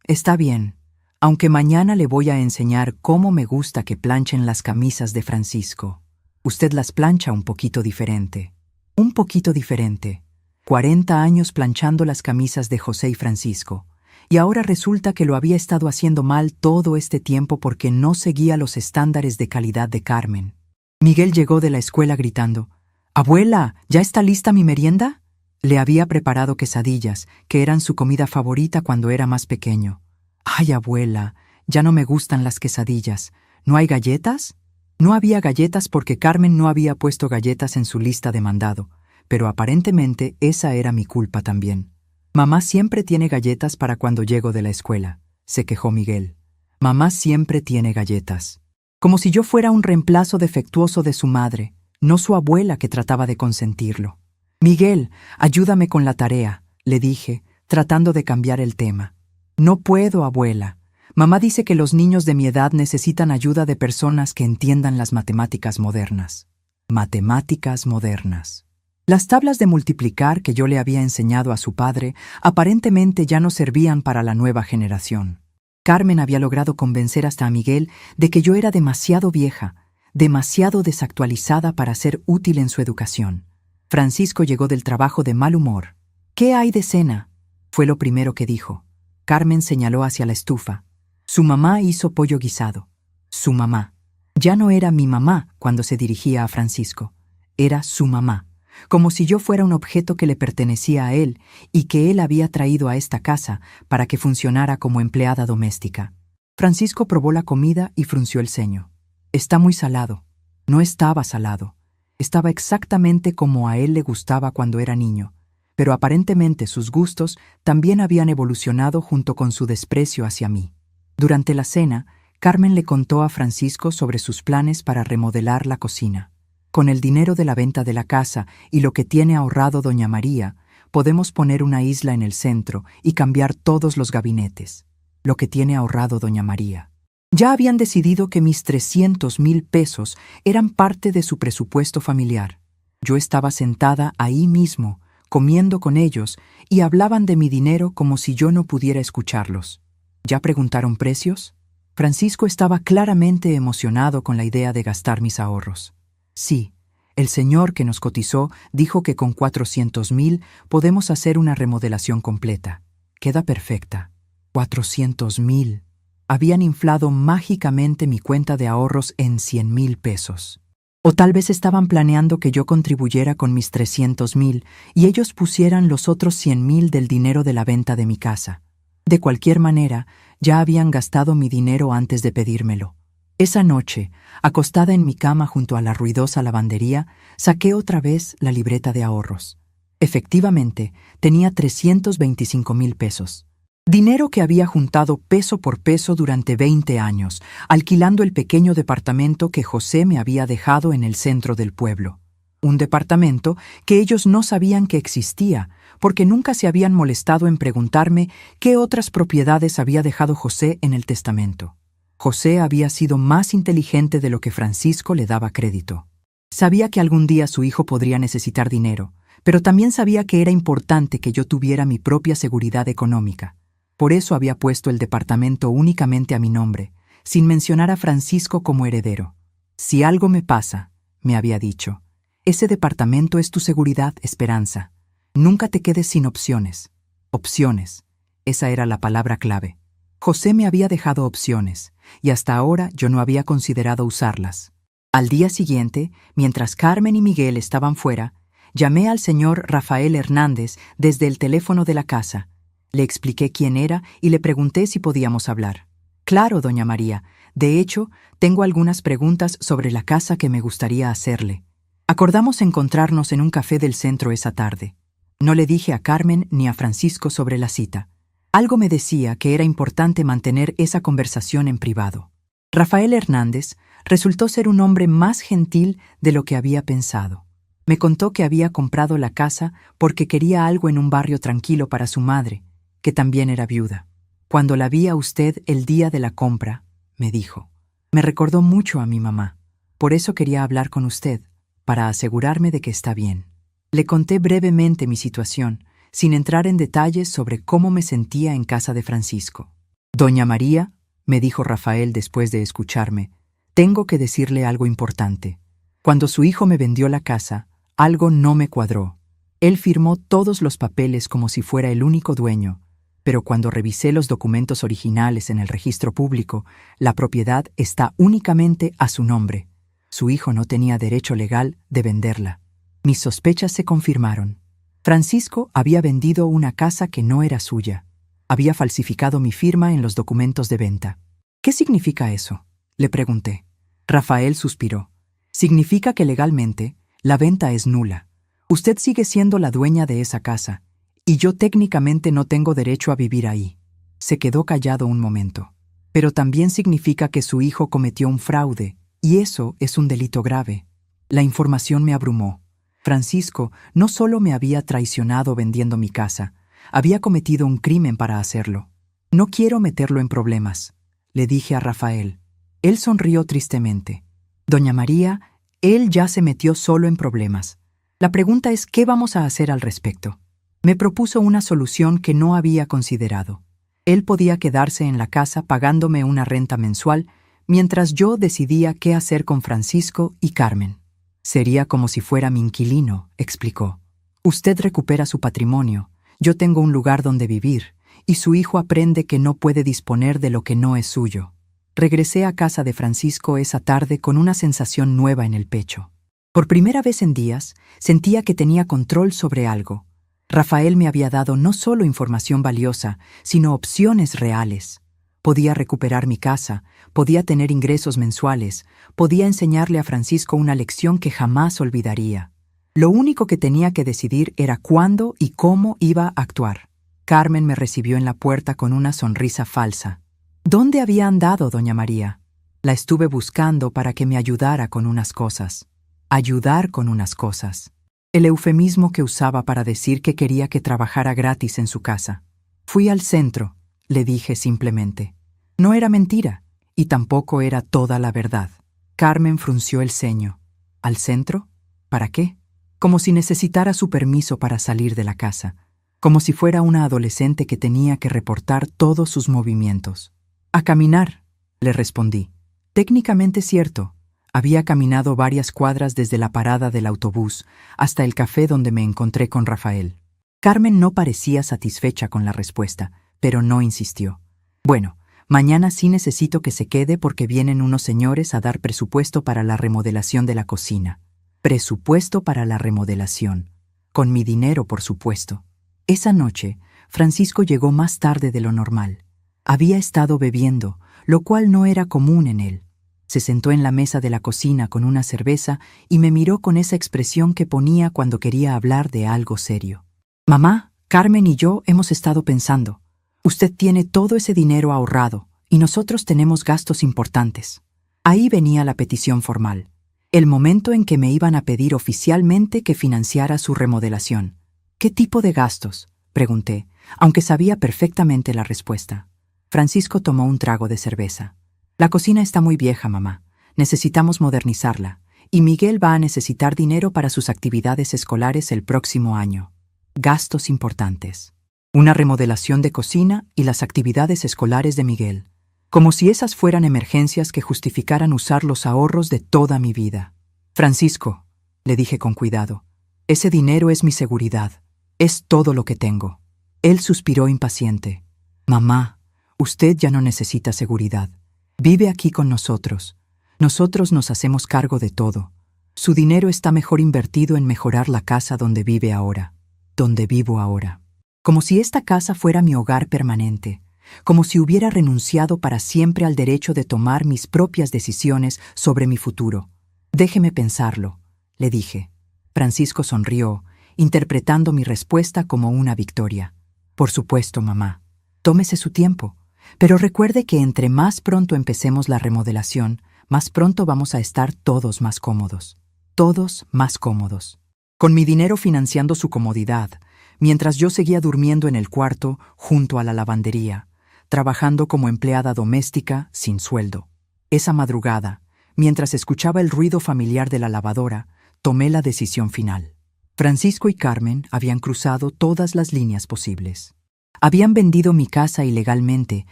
Está bien, aunque mañana le voy a enseñar cómo me gusta que planchen las camisas de Francisco. Usted las plancha un poquito diferente. Un poquito diferente. 40 años planchando las camisas de José y Francisco. Y ahora resulta que lo había estado haciendo mal todo este tiempo porque no seguía los estándares de calidad de Carmen. Miguel llegó de la escuela gritando: «Abuela, ¿ya está lista mi merienda?» Le había preparado quesadillas, que eran su comida favorita cuando era más pequeño. «Ay, abuela, ya no me gustan las quesadillas. ¿No hay galletas?» No había galletas porque Carmen no había puesto galletas en su lista de mandado, pero aparentemente esa era mi culpa también. «Mamá siempre tiene galletas para cuando llego de la escuela», se quejó Miguel. «Mamá siempre tiene galletas». Como si yo fuera un reemplazo defectuoso de su madre, no su abuela que trataba de consentirlo. «Miguel, ayúdame con la tarea», le dije, tratando de cambiar el tema. «No puedo, abuela. Mamá dice que los niños de mi edad necesitan ayuda de personas que entiendan las matemáticas modernas». Matemáticas modernas. Las tablas de multiplicar que yo le había enseñado a su padre aparentemente ya no servían para la nueva generación. Carmen había logrado convencer hasta a Miguel de que yo era demasiado vieja, demasiado desactualizada para ser útil en su educación. Francisco llegó del trabajo de mal humor. «¿Qué hay de cena?», fue lo primero que dijo. Carmen señaló hacia la estufa. Su mamá hizo pollo guisado. Su mamá. Ya no era mi mamá cuando se dirigía a Francisco. Era su mamá. Como si yo fuera un objeto que le pertenecía a él y que él había traído a esta casa para que funcionara como empleada doméstica. Francisco probó la comida y frunció el ceño. «Está muy salado». No estaba salado. Estaba exactamente como a él le gustaba cuando era niño, pero aparentemente sus gustos también habían evolucionado junto con su desprecio hacia mí. Durante la cena, Carmen le contó a Francisco sobre sus planes para remodelar la cocina. «Con el dinero de la venta de la casa y lo que tiene ahorrado doña María, podemos poner una isla en el centro y cambiar todos los gabinetes. Lo que tiene ahorrado doña María». Ya habían decidido que mis 300,000 pesos eran parte de su presupuesto familiar. Yo estaba sentada ahí mismo, comiendo con ellos, y hablaban de mi dinero como si yo no pudiera escucharlos. ¿Ya preguntaron precios? Francisco estaba claramente emocionado con la idea de gastar mis ahorros. Sí, el señor que nos cotizó dijo que con 400,000 podemos hacer una remodelación completa. Queda perfecta. 400,000. Habían inflado mágicamente mi cuenta de ahorros en 100,000 pesos. O tal vez estaban planeando que yo contribuyera con mis 300,000 y ellos pusieran los otros 100,000 del dinero de la venta de mi casa. De cualquier manera, ya habían gastado mi dinero antes de pedírmelo. Esa noche, acostada en mi cama junto a la ruidosa lavandería, saqué otra vez la libreta de ahorros. Efectivamente, tenía 325,000 pesos. Dinero que había juntado peso por peso durante 20 años, alquilando el pequeño departamento que José me había dejado en el centro del pueblo. Un departamento que ellos no sabían que existía, porque nunca se habían molestado en preguntarme qué otras propiedades había dejado José en el testamento. José había sido más inteligente de lo que Francisco le daba crédito. Sabía que algún día su hijo podría necesitar dinero, pero también sabía que era importante que yo tuviera mi propia seguridad económica. Por eso había puesto el departamento únicamente a mi nombre, sin mencionar a Francisco como heredero. Si algo me pasa, me había dicho, ese departamento es tu seguridad, Esperanza. Nunca te quedes sin opciones. Opciones. Esa era la palabra clave. José me había dejado opciones, y hasta ahora yo no había considerado usarlas. Al día siguiente, mientras Carmen y Miguel estaban fuera, llamé al señor Rafael Hernández desde el teléfono de la casa. Le expliqué quién era y le pregunté si podíamos hablar. Claro, doña María. De hecho, tengo algunas preguntas sobre la casa que me gustaría hacerle. Acordamos encontrarnos en un café del centro esa tarde. No le dije a Carmen ni a Francisco sobre la cita. Algo me decía que era importante mantener esa conversación en privado. Rafael Hernández resultó ser un hombre más gentil de lo que había pensado. Me contó que había comprado la casa porque quería algo en un barrio tranquilo para su madre, que también era viuda. Cuando la vi a usted el día de la compra, me dijo, me recordó mucho a mi mamá. Por eso quería hablar con usted, para asegurarme de que está bien. Le conté brevemente mi situación, sin entrar en detalles sobre cómo me sentía en casa de Francisco. Doña María, me dijo Rafael después de escucharme, tengo que decirle algo importante. Cuando su hijo me vendió la casa, algo no me cuadró. Él firmó todos los papeles como si fuera el único dueño, pero cuando revisé los documentos originales en el registro público, la propiedad está únicamente a su nombre. Su hijo no tenía derecho legal de venderla. Mis sospechas se confirmaron. Francisco había vendido una casa que no era suya. Había falsificado mi firma en los documentos de venta. ¿Qué significa eso?, le pregunté. Rafael suspiró. Significa que legalmente la venta es nula. Usted sigue siendo la dueña de esa casa, y yo técnicamente no tengo derecho a vivir ahí. Se quedó callado un momento. Pero también significa que su hijo cometió un fraude, y eso es un delito grave. La información me abrumó. Francisco no solo me había traicionado vendiendo mi casa, había cometido un crimen para hacerlo. No quiero meterlo en problemas, le dije a Rafael. Él sonrió tristemente. Doña María, él ya se metió solo en problemas. La pregunta es ¿qué vamos a hacer al respecto? Me propuso una solución que no había considerado. Él podía quedarse en la casa pagándome una renta mensual, mientras yo decidía qué hacer con Francisco y Carmen. Sería como si fuera mi inquilino, explicó. Usted recupera su patrimonio, yo tengo un lugar donde vivir, y su hijo aprende que no puede disponer de lo que no es suyo. Regresé a casa de Francisco esa tarde con una sensación nueva en el pecho. Por primera vez en días, sentía que tenía control sobre algo. Rafael me había dado no solo información valiosa, sino opciones reales. Podía recuperar mi casa, podía tener ingresos mensuales, podía enseñarle a Francisco una lección que jamás olvidaría. Lo único que tenía que decidir era cuándo y cómo iba a actuar. Carmen me recibió en la puerta con una sonrisa falsa. ¿Dónde había andado, doña María? La estuve buscando para que me ayudara con unas cosas. Ayudar con unas cosas. El eufemismo que usaba para decir que quería que trabajara gratis en su casa. Fui al centro, le dije simplemente. No era mentira, y tampoco era toda la verdad. Carmen frunció el ceño. ¿Al centro? ¿Para qué? Como si necesitara su permiso para salir de la casa. Como si fuera una adolescente que tenía que reportar todos sus movimientos. A caminar, le respondí. Técnicamente cierto. Había caminado varias cuadras desde la parada del autobús hasta el café donde me encontré con Rafael. Carmen no parecía satisfecha con la respuesta, pero no insistió. Bueno, mañana sí necesito que se quede porque vienen unos señores a dar presupuesto para la remodelación de la cocina. Presupuesto para la remodelación. Con mi dinero, por supuesto. Esa noche, Francisco llegó más tarde de lo normal. Había estado bebiendo, lo cual no era común en él. Se sentó en la mesa de la cocina con una cerveza y me miró con esa expresión que ponía cuando quería hablar de algo serio. Mamá, Carmen y yo hemos estado pensando. Usted tiene todo ese dinero ahorrado y nosotros tenemos gastos importantes. Ahí venía la petición formal, el momento en que me iban a pedir oficialmente que financiara su remodelación. ¿Qué tipo de gastos?, pregunté, aunque sabía perfectamente la respuesta. Francisco tomó un trago de cerveza. La cocina está muy vieja, mamá. Necesitamos modernizarla, y Miguel va a necesitar dinero para sus actividades escolares el próximo año. Gastos importantes. Una remodelación de cocina y las actividades escolares de Miguel. Como si esas fueran emergencias que justificaran usar los ahorros de toda mi vida. Francisco, le dije con cuidado, ese dinero es mi seguridad. Es todo lo que tengo. Él suspiró impaciente. Mamá, usted ya no necesita seguridad. Vive aquí con nosotros. Nosotros nos hacemos cargo de todo. Su dinero está mejor invertido en mejorar la casa donde vive ahora, donde vivo ahora. Como si esta casa fuera mi hogar permanente, como si hubiera renunciado para siempre al derecho de tomar mis propias decisiones sobre mi futuro. Déjeme pensarlo, le dije. Francisco sonrió, interpretando mi respuesta como una victoria. Por supuesto, mamá. Tómese su tiempo, pero recuerde que entre más pronto empecemos la remodelación, más pronto vamos a estar todos más cómodos. Todos más cómodos. Con mi dinero financiando su comodidad, mientras yo seguía durmiendo en el cuarto junto a la lavandería, trabajando como empleada doméstica sin sueldo. Esa madrugada, mientras escuchaba el ruido familiar de la lavadora, tomé la decisión final. Francisco y Carmen habían cruzado todas las líneas posibles. Habían vendido mi casa ilegalmente,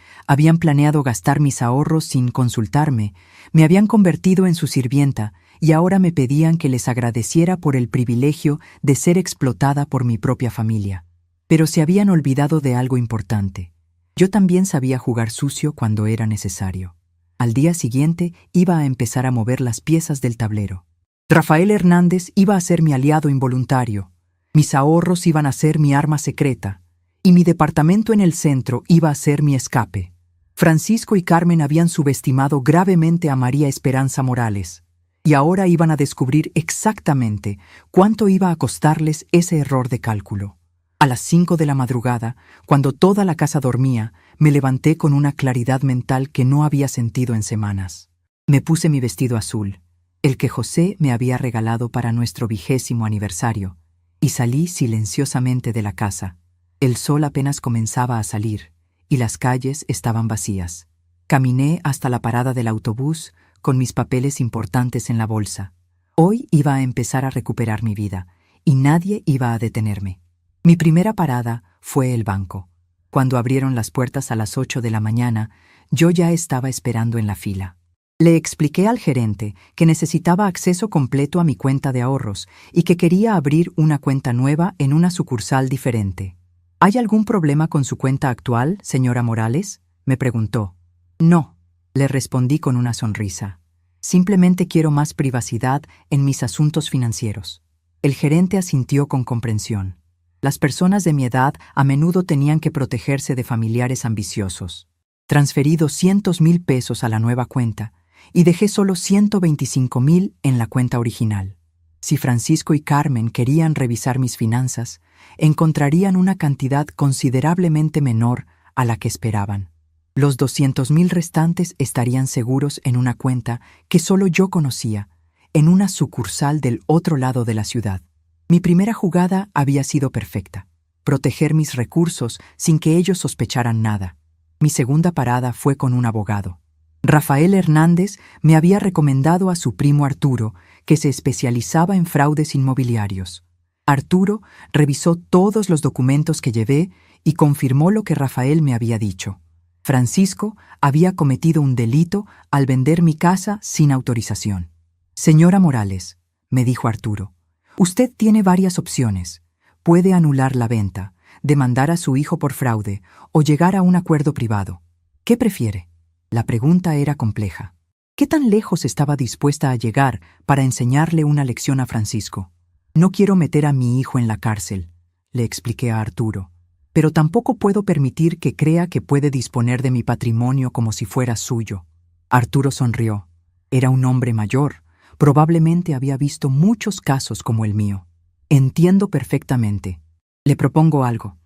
habían planeado gastar mis ahorros sin consultarme, me habían convertido en su sirvienta y ahora me pedían que les agradeciera por el privilegio de ser explotada por mi propia familia. Pero se habían olvidado de algo importante. Yo también sabía jugar sucio cuando era necesario. Al día siguiente iba a empezar a mover las piezas del tablero. Rafael Hernández iba a ser mi aliado involuntario. Mis ahorros iban a ser mi arma secreta. Y mi departamento en el centro iba a ser mi escape. Francisco y Carmen habían subestimado gravemente a María Esperanza Morales, y ahora iban a descubrir exactamente cuánto iba a costarles ese error de cálculo. A las 5 de la madrugada, cuando toda la casa dormía, me levanté con una claridad mental que no había sentido en semanas. Me puse mi vestido azul, el que José me había regalado para nuestro 20º aniversario, y salí silenciosamente de la casa. El sol apenas comenzaba a salir, y las calles estaban vacías. Caminé hasta la parada del autobús con mis papeles importantes en la bolsa. Hoy iba a empezar a recuperar mi vida, y nadie iba a detenerme. Mi primera parada fue el banco. Cuando abrieron las puertas a las 8 de la mañana, yo ya estaba esperando en la fila. Le expliqué al gerente que necesitaba acceso completo a mi cuenta de ahorros y que quería abrir una cuenta nueva en una sucursal diferente. ¿Hay algún problema con su cuenta actual, señora Morales?, me preguntó. No, le respondí con una sonrisa. Simplemente quiero más privacidad en mis asuntos financieros. El gerente asintió con comprensión. Las personas de mi edad a menudo tenían que protegerse de familiares ambiciosos. Transferí 200,000 pesos a la nueva cuenta y dejé solo 125,000 en la cuenta original. Si Francisco y Carmen querían revisar mis finanzas, encontrarían una cantidad considerablemente menor a la que esperaban. Los 200,000 restantes estarían seguros en una cuenta que solo yo conocía, en una sucursal del otro lado de la ciudad. Mi primera jugada había sido perfecta: proteger mis recursos sin que ellos sospecharan nada. Mi segunda parada fue con un abogado. Rafael Hernández me había recomendado a su primo Arturo, que se especializaba en fraudes inmobiliarios. Arturo revisó todos los documentos que llevé y confirmó lo que Rafael me había dicho. Francisco había cometido un delito al vender mi casa sin autorización. Señora Morales, me dijo Arturo, usted tiene varias opciones. Puede anular la venta, demandar a su hijo por fraude o llegar a un acuerdo privado. ¿Qué prefiere? La pregunta era compleja. ¿Qué tan lejos estaba dispuesta a llegar para enseñarle una lección a Francisco? No quiero meter a mi hijo en la cárcel, le expliqué a Arturo, pero tampoco puedo permitir que crea que puede disponer de mi patrimonio como si fuera suyo. Arturo sonrió. Era un hombre mayor. Probablemente había visto muchos casos como el mío. Entiendo perfectamente. Le propongo algo.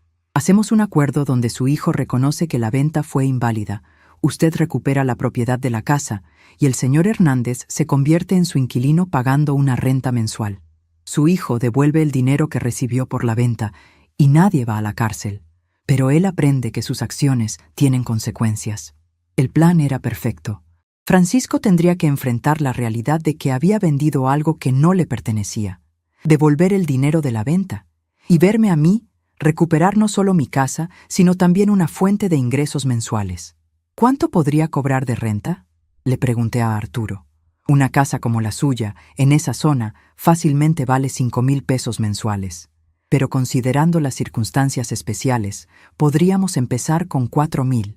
Hacemos un acuerdo donde su hijo reconoce que la venta fue inválida, usted recupera la propiedad de la casa y el señor Hernández se convierte en su inquilino pagando una renta mensual. Su hijo devuelve el dinero que recibió por la venta y nadie va a la cárcel, pero él aprende que sus acciones tienen consecuencias. El plan era perfecto. Francisco tendría que enfrentar la realidad de que había vendido algo que no le pertenecía, devolver el dinero de la venta y verme a mí recuperar no solo mi casa, sino también una fuente de ingresos mensuales. ¿Cuánto podría cobrar de renta?, le pregunté a Arturo. Una casa como la suya, en esa zona, fácilmente vale 5,000 pesos mensuales. Pero considerando las circunstancias especiales, podríamos empezar con 4,000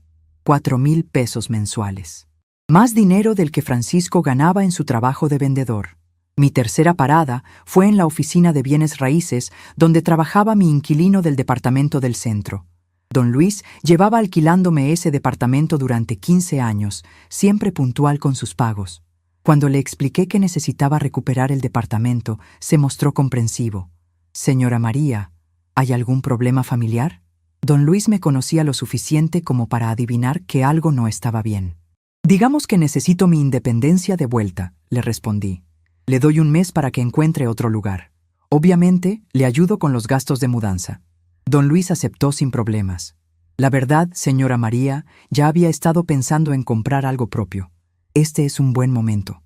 pesos mensuales. Más dinero del que Francisco ganaba en su trabajo de vendedor. Mi tercera parada fue en la oficina de bienes raíces donde trabajaba mi inquilino del departamento del centro. Don Luis llevaba alquilándome ese departamento durante 15 años, siempre puntual con sus pagos. Cuando le expliqué que necesitaba recuperar el departamento, se mostró comprensivo. «Señora María, ¿hay algún problema familiar?» Don Luis me conocía lo suficiente como para adivinar que algo no estaba bien. «Digamos que necesito mi independencia de vuelta», le respondí. «Le doy un mes para que encuentre otro lugar. Obviamente, le ayudo con los gastos de mudanza». Don Luis aceptó sin problemas. «La verdad, señora María, ya había estado pensando en comprar algo propio. Este es un buen momento».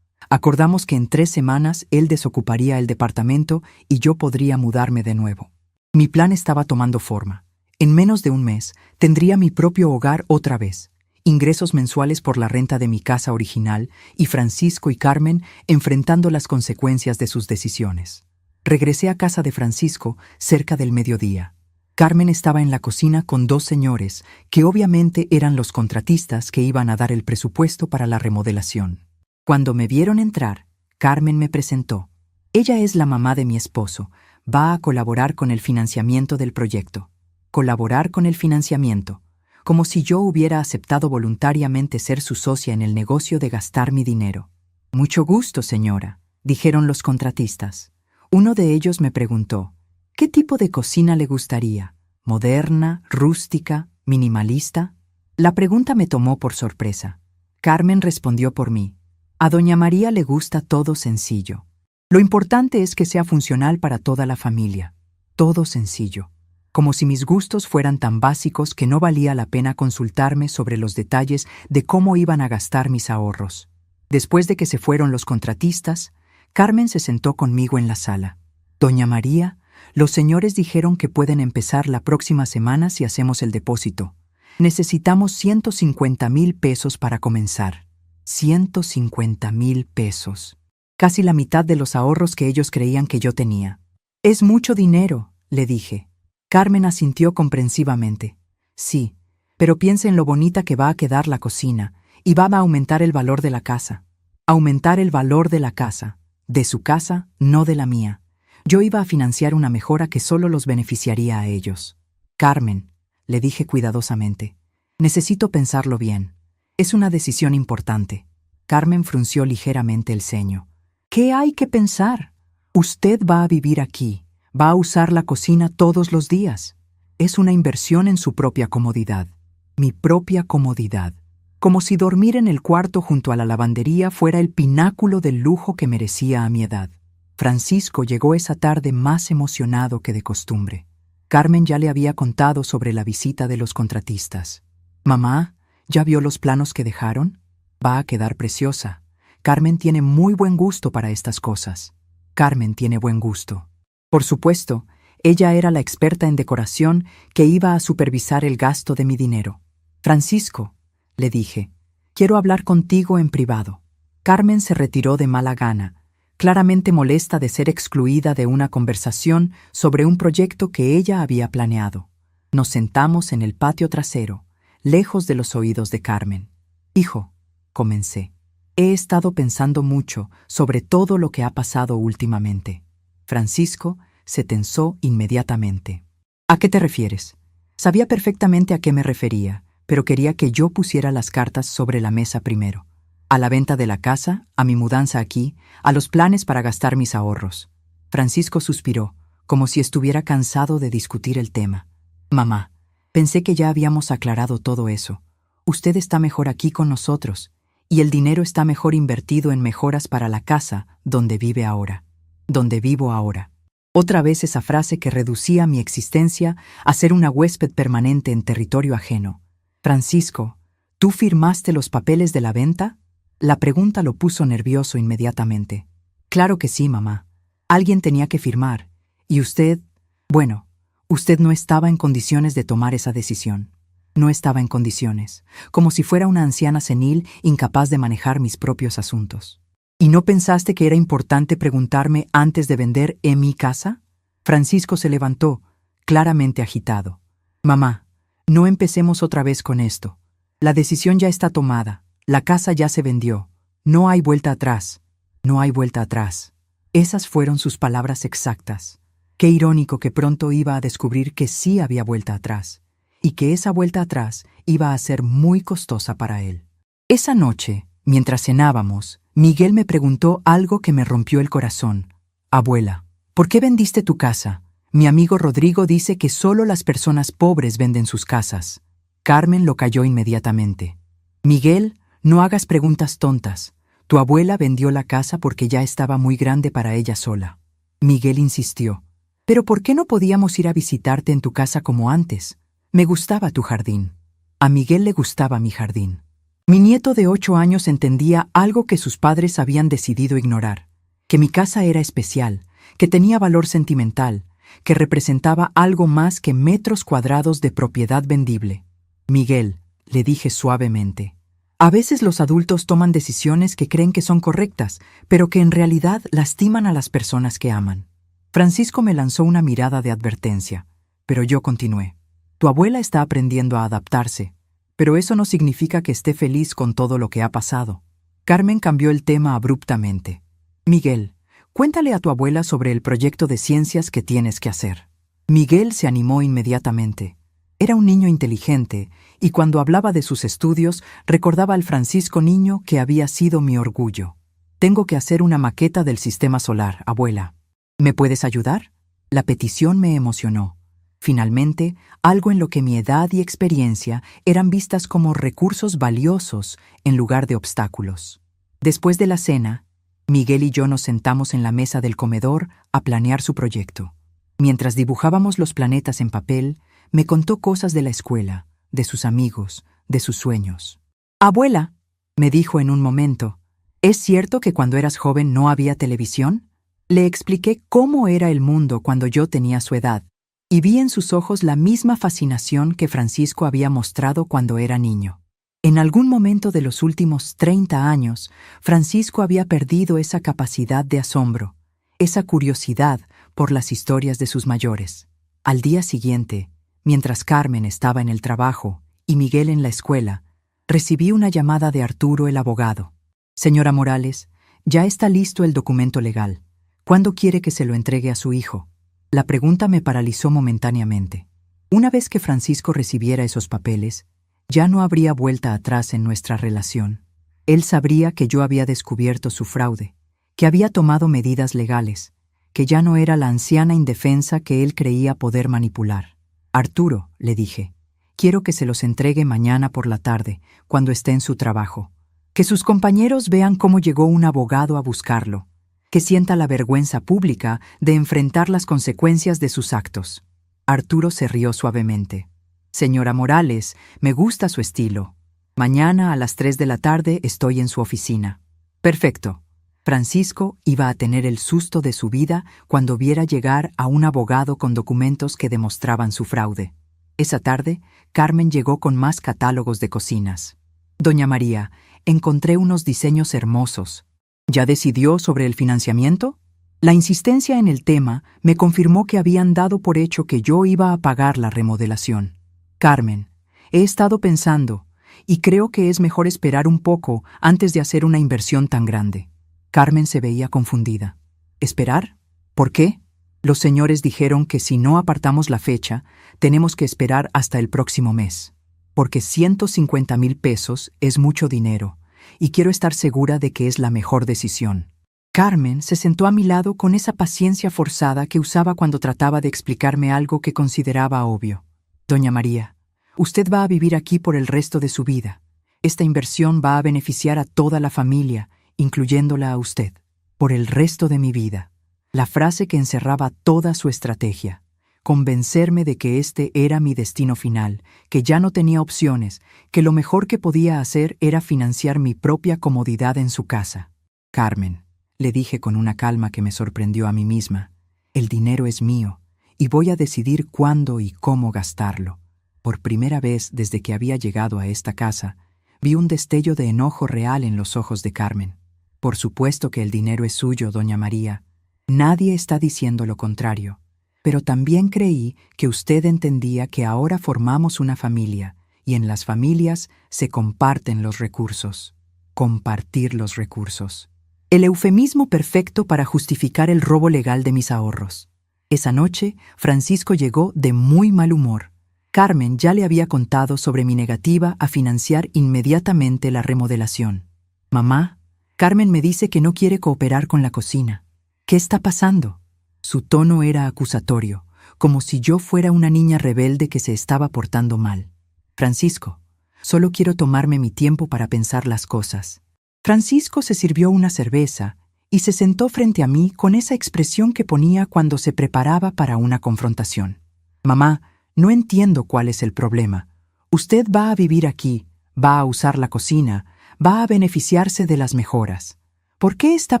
Acordamos que en 3 semanas él desocuparía el departamento y yo podría mudarme de nuevo. Mi plan estaba tomando forma. En menos de un mes, tendría mi propio hogar otra vez, ingresos mensuales por la renta de mi casa original y Francisco y Carmen enfrentando las consecuencias de sus decisiones. Regresé a casa de Francisco cerca del mediodía. Carmen estaba en la cocina con 2 señores, que obviamente eran los contratistas que iban a dar el presupuesto para la remodelación. Cuando me vieron entrar, Carmen me presentó. Ella es la mamá de mi esposo. Va a colaborar con el financiamiento del proyecto. Colaborar con el financiamiento. Como si yo hubiera aceptado voluntariamente ser su socia en el negocio de gastar mi dinero. «Mucho gusto, señora», dijeron los contratistas. Uno de ellos me preguntó, «¿Qué tipo de cocina le gustaría? ¿Moderna, rústica, minimalista?» La pregunta me tomó por sorpresa. Carmen respondió por mí. «A doña María le gusta todo sencillo. Lo importante es que sea funcional para toda la familia. Todo sencillo». Como si mis gustos fueran tan básicos que no valía la pena consultarme sobre los detalles de cómo iban a gastar mis ahorros. Después de que se fueron los contratistas, Carmen se sentó conmigo en la sala. «Doña María, los señores dijeron que pueden empezar la próxima semana si hacemos el depósito. Necesitamos 150,000 pesos para comenzar». 150,000 pesos. Casi la mitad de los ahorros que ellos creían que yo tenía. «Es mucho dinero», le dije. Carmen asintió comprensivamente. «Sí, pero piense en lo bonita que va a quedar la cocina y va a aumentar el valor de la casa». Aumentar el valor de la casa. De su casa, no de la mía. Yo iba a financiar una mejora que solo los beneficiaría a ellos. «Carmen», le dije cuidadosamente, «necesito pensarlo bien. Es una decisión importante». Carmen frunció ligeramente el ceño. «¿Qué hay que pensar? Usted va a vivir aquí. Va a usar la cocina todos los días. Es una inversión en su propia comodidad. Mi propia comodidad. Como si dormir en el cuarto junto a la lavandería fuera el pináculo del lujo que merecía a mi edad». Francisco llegó esa tarde más emocionado que de costumbre. Carmen ya le había contado sobre la visita de los contratistas. «Mamá, ¿ya vio los planos que dejaron? Va a quedar preciosa. Carmen tiene muy buen gusto para estas cosas». Carmen tiene buen gusto. Por supuesto, ella era la experta en decoración que iba a supervisar el gasto de mi dinero. «Francisco», le dije, «quiero hablar contigo en privado». Carmen se retiró de mala gana, claramente molesta de ser excluida de una conversación sobre un proyecto que ella había planeado. Nos sentamos en el patio trasero, lejos de los oídos de Carmen. «Hijo», comencé, «he estado pensando mucho sobre todo lo que ha pasado últimamente». Francisco se tensó inmediatamente. «¿A qué te refieres?» Sabía perfectamente a qué me refería, pero quería que yo pusiera las cartas sobre la mesa primero. A la venta de la casa, a mi mudanza aquí, a los planes para gastar mis ahorros. Francisco suspiró, como si estuviera cansado de discutir el tema. Mamá, pensé que ya habíamos aclarado todo eso. Usted está mejor aquí con nosotros, y el dinero está mejor invertido en mejoras para la casa donde vive ahora, donde vivo ahora. Otra vez esa frase que reducía mi existencia a ser una huésped permanente en territorio ajeno. Francisco, ¿tú firmaste los papeles de la venta? La pregunta lo puso nervioso inmediatamente. Claro que sí, mamá. Alguien tenía que firmar. Y usted, bueno, usted no estaba en condiciones de tomar esa decisión. No estaba en condiciones, como si fuera una anciana senil incapaz de manejar mis propios asuntos. ¿Y no pensaste que era importante preguntarme antes de vender mi casa? Francisco se levantó, claramente agitado. Mamá, no empecemos otra vez con esto. La decisión ya está tomada. La casa ya se vendió. No hay vuelta atrás. No hay vuelta atrás. Esas fueron sus palabras exactas. Qué irónico que pronto iba a descubrir que sí había vuelta atrás, y que esa vuelta atrás iba a ser muy costosa para él. Esa noche, mientras cenábamos, Miguel me preguntó algo que me rompió el corazón. Abuela, ¿por qué vendiste tu casa? Mi amigo Rodrigo dice que solo las personas pobres venden sus casas. Carmen lo calló inmediatamente. Miguel, no hagas preguntas tontas. Tu abuela vendió la casa porque ya estaba muy grande para ella sola. Miguel insistió. ¿Pero por qué no podíamos ir a visitarte en tu casa como antes? Me gustaba tu jardín. A Miguel le gustaba mi jardín. Mi nieto de 8 años entendía algo que sus padres habían decidido ignorar, que mi casa era especial, que tenía valor sentimental, que representaba algo más que metros cuadrados de propiedad vendible. Miguel, le dije suavemente, a veces los adultos toman decisiones que creen que son correctas, pero que en realidad lastiman a las personas que aman. Francisco me lanzó una mirada de advertencia, pero yo continué. Tu abuela está aprendiendo a adaptarse, pero eso no significa que esté feliz con todo lo que ha pasado. Carmen cambió el tema abruptamente. Miguel, cuéntale a tu abuela sobre el proyecto de ciencias que tienes que hacer. Miguel se animó inmediatamente. Era un niño inteligente, y cuando hablaba de sus estudios, recordaba al Francisco niño que había sido mi orgullo. Tengo que hacer una maqueta del sistema solar, abuela. ¿Me puedes ayudar? La petición me emocionó. Finalmente, algo en lo que mi edad y experiencia eran vistas como recursos valiosos en lugar de obstáculos. Después de la cena, Miguel y yo nos sentamos en la mesa del comedor a planear su proyecto. Mientras dibujábamos los planetas en papel, me contó cosas de la escuela, de sus amigos, de sus sueños. Abuela, me dijo en un momento, ¿es cierto que cuando eras joven no había televisión? Le expliqué cómo era el mundo cuando yo tenía su edad, y vi en sus ojos la misma fascinación que Francisco había mostrado cuando era niño. En algún momento de los últimos 30 años, Francisco había perdido esa capacidad de asombro, esa curiosidad por las historias de sus mayores. Al día siguiente, mientras Carmen estaba en el trabajo y Miguel en la escuela, recibí una llamada de Arturo, el abogado. Señora Morales, ya está listo el documento legal. ¿Cuándo quiere que se lo entregue a su hijo? La pregunta me paralizó momentáneamente. Una vez que Francisco recibiera esos papeles, ya no habría vuelta atrás en nuestra relación. Él sabría que yo había descubierto su fraude, que había tomado medidas legales, que ya no era la anciana indefensa que él creía poder manipular. Arturo, le dije, quiero que se los entregue mañana por la tarde, cuando esté en su trabajo. Que sus compañeros vean cómo llegó un abogado a buscarlo, que sienta la vergüenza pública de enfrentar las consecuencias de sus actos. Arturo se rió suavemente. Señora Morales, me gusta su estilo. Mañana a las 3 de la tarde estoy en su oficina. Perfecto. Francisco iba a tener el susto de su vida cuando viera llegar a un abogado con documentos que demostraban su fraude. Esa tarde, Carmen llegó con más catálogos de cocinas. Doña María, encontré unos diseños hermosos. ¿Ya decidió sobre el financiamiento? La insistencia en el tema me confirmó que habían dado por hecho que yo iba a pagar la remodelación. Carmen, he estado pensando, y creo que es mejor esperar un poco antes de hacer una inversión tan grande. Carmen se veía confundida. ¿Esperar? ¿Por qué? Los señores dijeron que si no apartamos la fecha, tenemos que esperar hasta el próximo mes. Porque 150,000 pesos es mucho dinero, y quiero estar segura de que es la mejor decisión. Carmen se sentó a mi lado con esa paciencia forzada que usaba cuando trataba de explicarme algo que consideraba obvio. Doña María, usted va a vivir aquí por el resto de su vida. Esta inversión va a beneficiar a toda la familia, incluyéndola a usted, por el resto de mi vida. La frase que encerraba toda su estrategia. Convencerme de que este era mi destino final, que ya no tenía opciones, que lo mejor que podía hacer era financiar mi propia comodidad en su casa. Carmen, le dije con una calma que me sorprendió a mí misma, el dinero es mío, y voy a decidir cuándo y cómo gastarlo. Por primera vez desde que había llegado a esta casa, vi un destello de enojo real en los ojos de Carmen. Por supuesto que el dinero es suyo, doña María. Nadie está diciendo lo contrario. Pero también creí que usted entendía que ahora formamos una familia, y en las familias se comparten los recursos. Compartir los recursos. El eufemismo perfecto para justificar el robo legal de mis ahorros. Esa noche, Francisco llegó de muy mal humor. Carmen ya le había contado sobre mi negativa a financiar inmediatamente la remodelación. Mamá, Carmen me dice que no quiere cooperar con la cocina. ¿Qué está pasando? Su tono era acusatorio, como si yo fuera una niña rebelde que se estaba portando mal. Francisco, solo quiero tomarme mi tiempo para pensar las cosas. Francisco se sirvió una cerveza y se sentó frente a mí con esa expresión que ponía cuando se preparaba para una confrontación. Mamá, no entiendo cuál es el problema. Usted va a vivir aquí, va a usar la cocina, va a beneficiarse de las mejoras. ¿Por qué está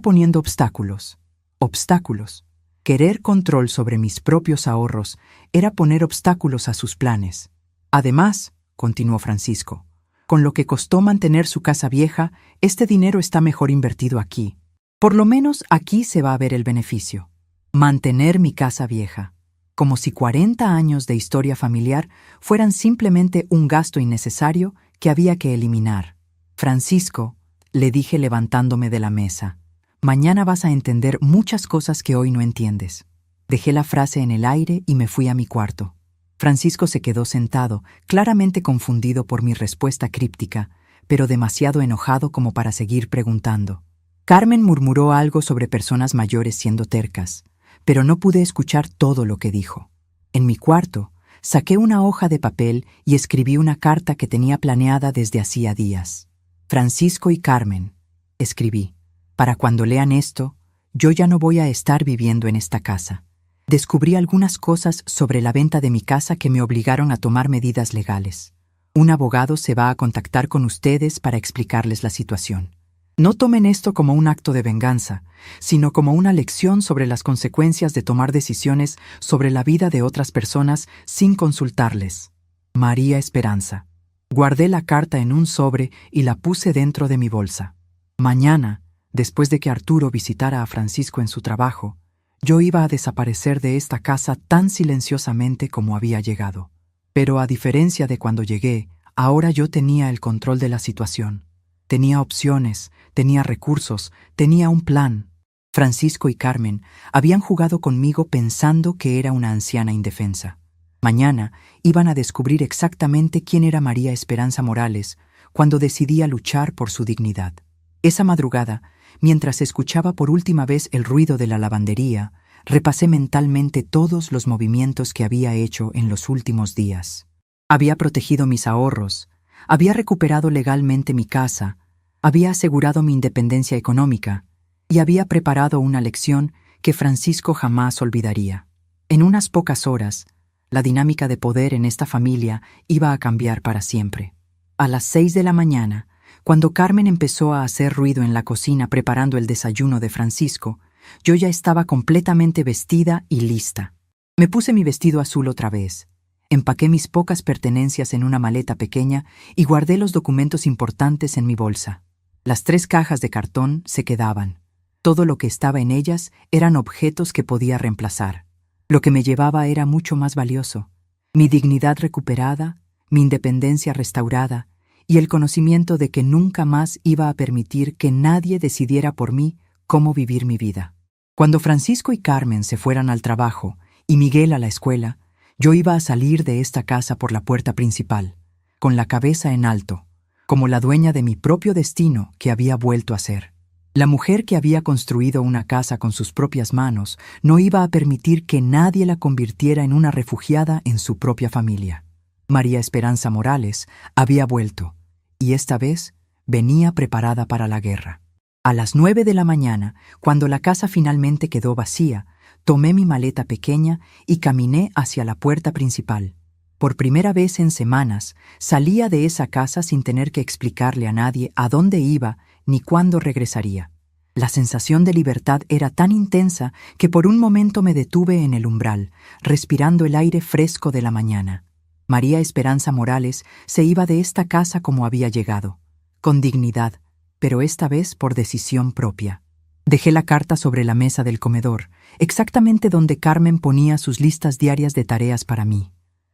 poniendo obstáculos? Obstáculos. Querer control sobre mis propios ahorros era poner obstáculos a sus planes. Además, continuó Francisco, con lo que costó mantener su casa vieja, este dinero está mejor invertido aquí. Por lo menos aquí se va a ver el beneficio. Mantener mi casa vieja. Como si 40 años de historia familiar fueran simplemente un gasto innecesario que había que eliminar. Francisco, le dije levantándome de la mesa, mañana vas a entender muchas cosas que hoy no entiendes. Dejé la frase en el aire y me fui a mi cuarto. Francisco se quedó sentado, claramente confundido por mi respuesta críptica, pero demasiado enojado como para seguir preguntando. Carmen murmuró algo sobre personas mayores siendo tercas, pero no pude escuchar todo lo que dijo. En mi cuarto, saqué una hoja de papel y escribí una carta que tenía planeada desde hacía días. Francisco y Carmen, escribí, para cuando lean esto, yo ya no voy a estar viviendo en esta casa. Descubrí algunas cosas sobre la venta de mi casa que me obligaron a tomar medidas legales. Un abogado se va a contactar con ustedes para explicarles la situación. No tomen esto como un acto de venganza, sino como una lección sobre las consecuencias de tomar decisiones sobre la vida de otras personas sin consultarles. María Esperanza. Guardé la carta en un sobre y la puse dentro de mi bolsa. Mañana, después de que Arturo visitara a Francisco en su trabajo, yo iba a desaparecer de esta casa tan silenciosamente como había llegado. Pero a diferencia de cuando llegué, ahora yo tenía el control de la situación. Tenía opciones, tenía recursos, tenía un plan. Francisco y Carmen habían jugado conmigo pensando que era una anciana indefensa. Mañana iban a descubrir exactamente quién era María Esperanza Morales cuando decidía luchar por su dignidad. Esa madrugada, mientras escuchaba por última vez el ruido de la lavandería, repasé mentalmente todos los movimientos que había hecho en los últimos días. Había protegido mis ahorros, había recuperado legalmente mi casa, había asegurado mi independencia económica y había preparado una lección que Francisco jamás olvidaría. En unas pocas horas, la dinámica de poder en esta familia iba a cambiar para siempre. A las 6 de la mañana, cuando Carmen empezó a hacer ruido en la cocina preparando el desayuno de Francisco, yo ya estaba completamente vestida y lista. Me puse mi vestido azul otra vez. Empaqué mis pocas pertenencias en una maleta pequeña y guardé los documentos importantes en mi bolsa. Las 3 cajas de cartón se quedaban. Todo lo que estaba en ellas eran objetos que podía reemplazar. Lo que me llevaba era mucho más valioso. Mi dignidad recuperada, mi independencia restaurada y el conocimiento de que nunca más iba a permitir que nadie decidiera por mí cómo vivir mi vida. Cuando Francisco y Carmen se fueran al trabajo y Miguel a la escuela, yo iba a salir de esta casa por la puerta principal, con la cabeza en alto, como la dueña de mi propio destino que había vuelto a ser. La mujer que había construido una casa con sus propias manos no iba a permitir que nadie la convirtiera en una refugiada en su propia familia. María Esperanza Morales había vuelto, y esta vez venía preparada para la guerra. A las 9 de la mañana, cuando la casa finalmente quedó vacía, tomé mi maleta pequeña y caminé hacia la puerta principal. Por primera vez en semanas, salía de esa casa sin tener que explicarle a nadie a dónde iba ni cuándo regresaría. La sensación de libertad era tan intensa que por un momento me detuve en el umbral, respirando el aire fresco de la mañana. María Esperanza Morales se iba de esta casa como había llegado, con dignidad, pero esta vez por decisión propia. Dejé la carta sobre la mesa del comedor, exactamente donde Carmen ponía sus listas diarias de tareas para mí.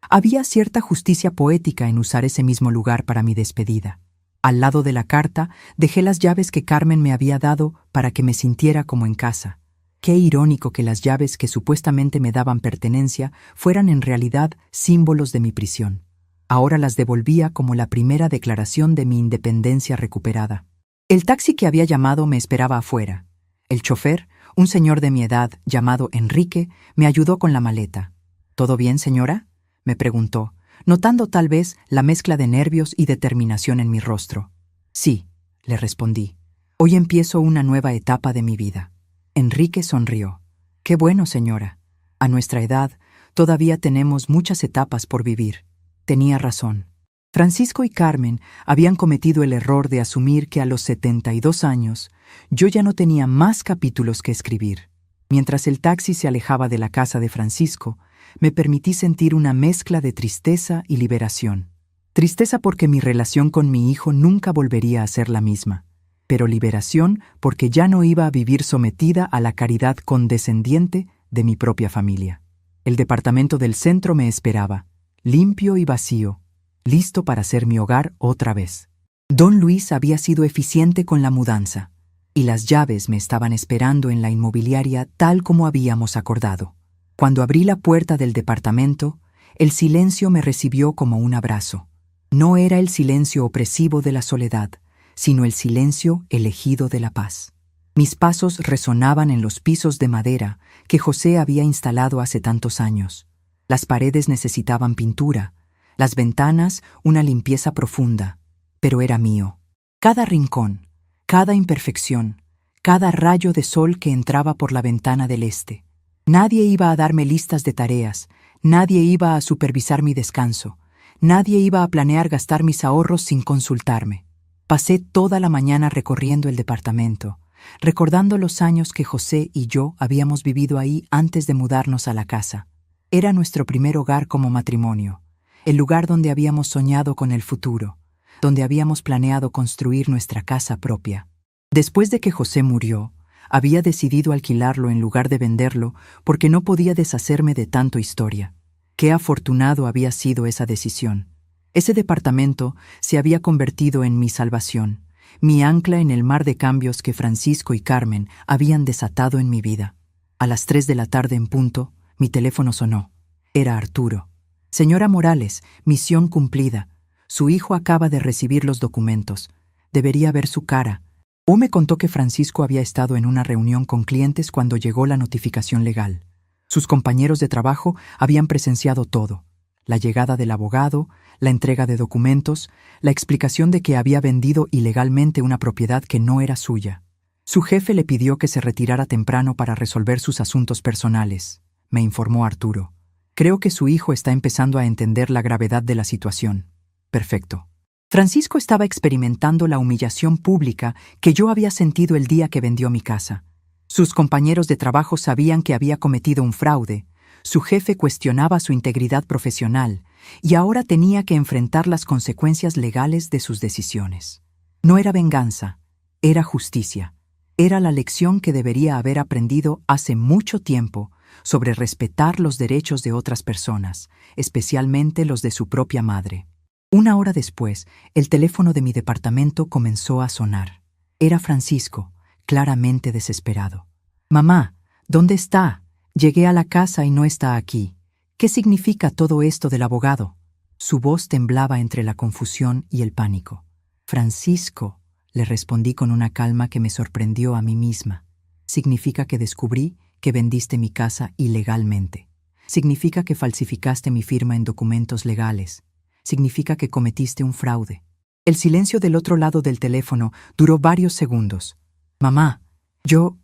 Había cierta justicia poética en usar ese mismo lugar para mi despedida. Al lado de la carta dejé las llaves que Carmen me había dado para que me sintiera como en casa. Qué irónico que las llaves que supuestamente me daban pertenencia fueran en realidad símbolos de mi prisión. Ahora las devolvía como la primera declaración de mi independencia recuperada. El taxi que había llamado me esperaba afuera. El chofer, un señor de mi edad llamado Enrique, me ayudó con la maleta. ¿Todo bien, señora?, me preguntó, notando tal vez la mezcla de nervios y determinación en mi rostro. Sí, le respondí. Hoy empiezo una nueva etapa de mi vida. Enrique sonrió. Qué bueno, señora. A nuestra edad, todavía tenemos muchas etapas por vivir. Tenía razón. Francisco y Carmen habían cometido el error de asumir que a los 72 años yo ya no tenía más capítulos que escribir. Mientras el taxi se alejaba de la casa de Francisco, me permití sentir una mezcla de tristeza y liberación. Tristeza porque mi relación con mi hijo nunca volvería a ser la misma, pero liberación porque ya no iba a vivir sometida a la caridad condescendiente de mi propia familia. El departamento del centro me esperaba, limpio y vacío, listo para ser mi hogar otra vez. Don Luis había sido eficiente con la mudanza, y las llaves me estaban esperando en la inmobiliaria tal como habíamos acordado. Cuando abrí la puerta del departamento, el silencio me recibió como un abrazo. No era el silencio opresivo de la soledad, sino el silencio elegido de la paz. Mis pasos resonaban en los pisos de madera que José había instalado hace tantos años. Las paredes necesitaban pintura, las ventanas una limpieza profunda, pero era mío. Cada rincón, cada imperfección, cada rayo de sol que entraba por la ventana del este. Nadie iba a darme listas de tareas, nadie iba a supervisar mi descanso, nadie iba a planear gastar mis ahorros sin consultarme. Pasé toda la mañana recorriendo el departamento, recordando los años que José y yo habíamos vivido ahí antes de mudarnos a la casa. Era nuestro primer hogar como matrimonio, el lugar donde habíamos soñado con el futuro, donde habíamos planeado construir nuestra casa propia. Después de que José murió, había decidido alquilarlo en lugar de venderlo porque no podía deshacerme de tanto historia. Qué afortunado había sido esa decisión. Ese departamento se había convertido en mi salvación, mi ancla en el mar de cambios que Francisco y Carmen habían desatado en mi vida. A las 3 de la tarde en punto, mi teléfono sonó. Era Arturo. Señora Morales, misión cumplida. Su hijo acaba de recibir los documentos. Debería ver su cara. O me contó que Francisco había estado en una reunión con clientes cuando llegó la notificación legal. Sus compañeros de trabajo habían presenciado todo: la llegada del abogado, la entrega de documentos, la explicación de que había vendido ilegalmente una propiedad que no era suya. Su jefe le pidió que se retirara temprano para resolver sus asuntos personales, me informó Arturo. Creo que su hijo está empezando a entender la gravedad de la situación. Perfecto. Francisco estaba experimentando la humillación pública que yo había sentido el día que vendió mi casa. Sus compañeros de trabajo sabían que había cometido un fraude, su jefe cuestionaba su integridad profesional y ahora tenía que enfrentar las consecuencias legales de sus decisiones. No era venganza, era justicia. Era la lección que debería haber aprendido hace mucho tiempo sobre respetar los derechos de otras personas, especialmente los de su propia madre. Una hora después, el teléfono de mi departamento comenzó a sonar. Era Francisco, claramente desesperado. «Mamá, ¿dónde está? Llegué a la casa y no está aquí. ¿Qué significa todo esto del abogado?» Su voz temblaba entre la confusión y el pánico. «Francisco», le respondí con una calma que me sorprendió a mí misma. «Significa que descubrí que vendiste mi casa ilegalmente. Significa que falsificaste mi firma en documentos legales. significa que cometiste un fraude. El silencio del otro lado del teléfono duró varios segundos. Mamá, yo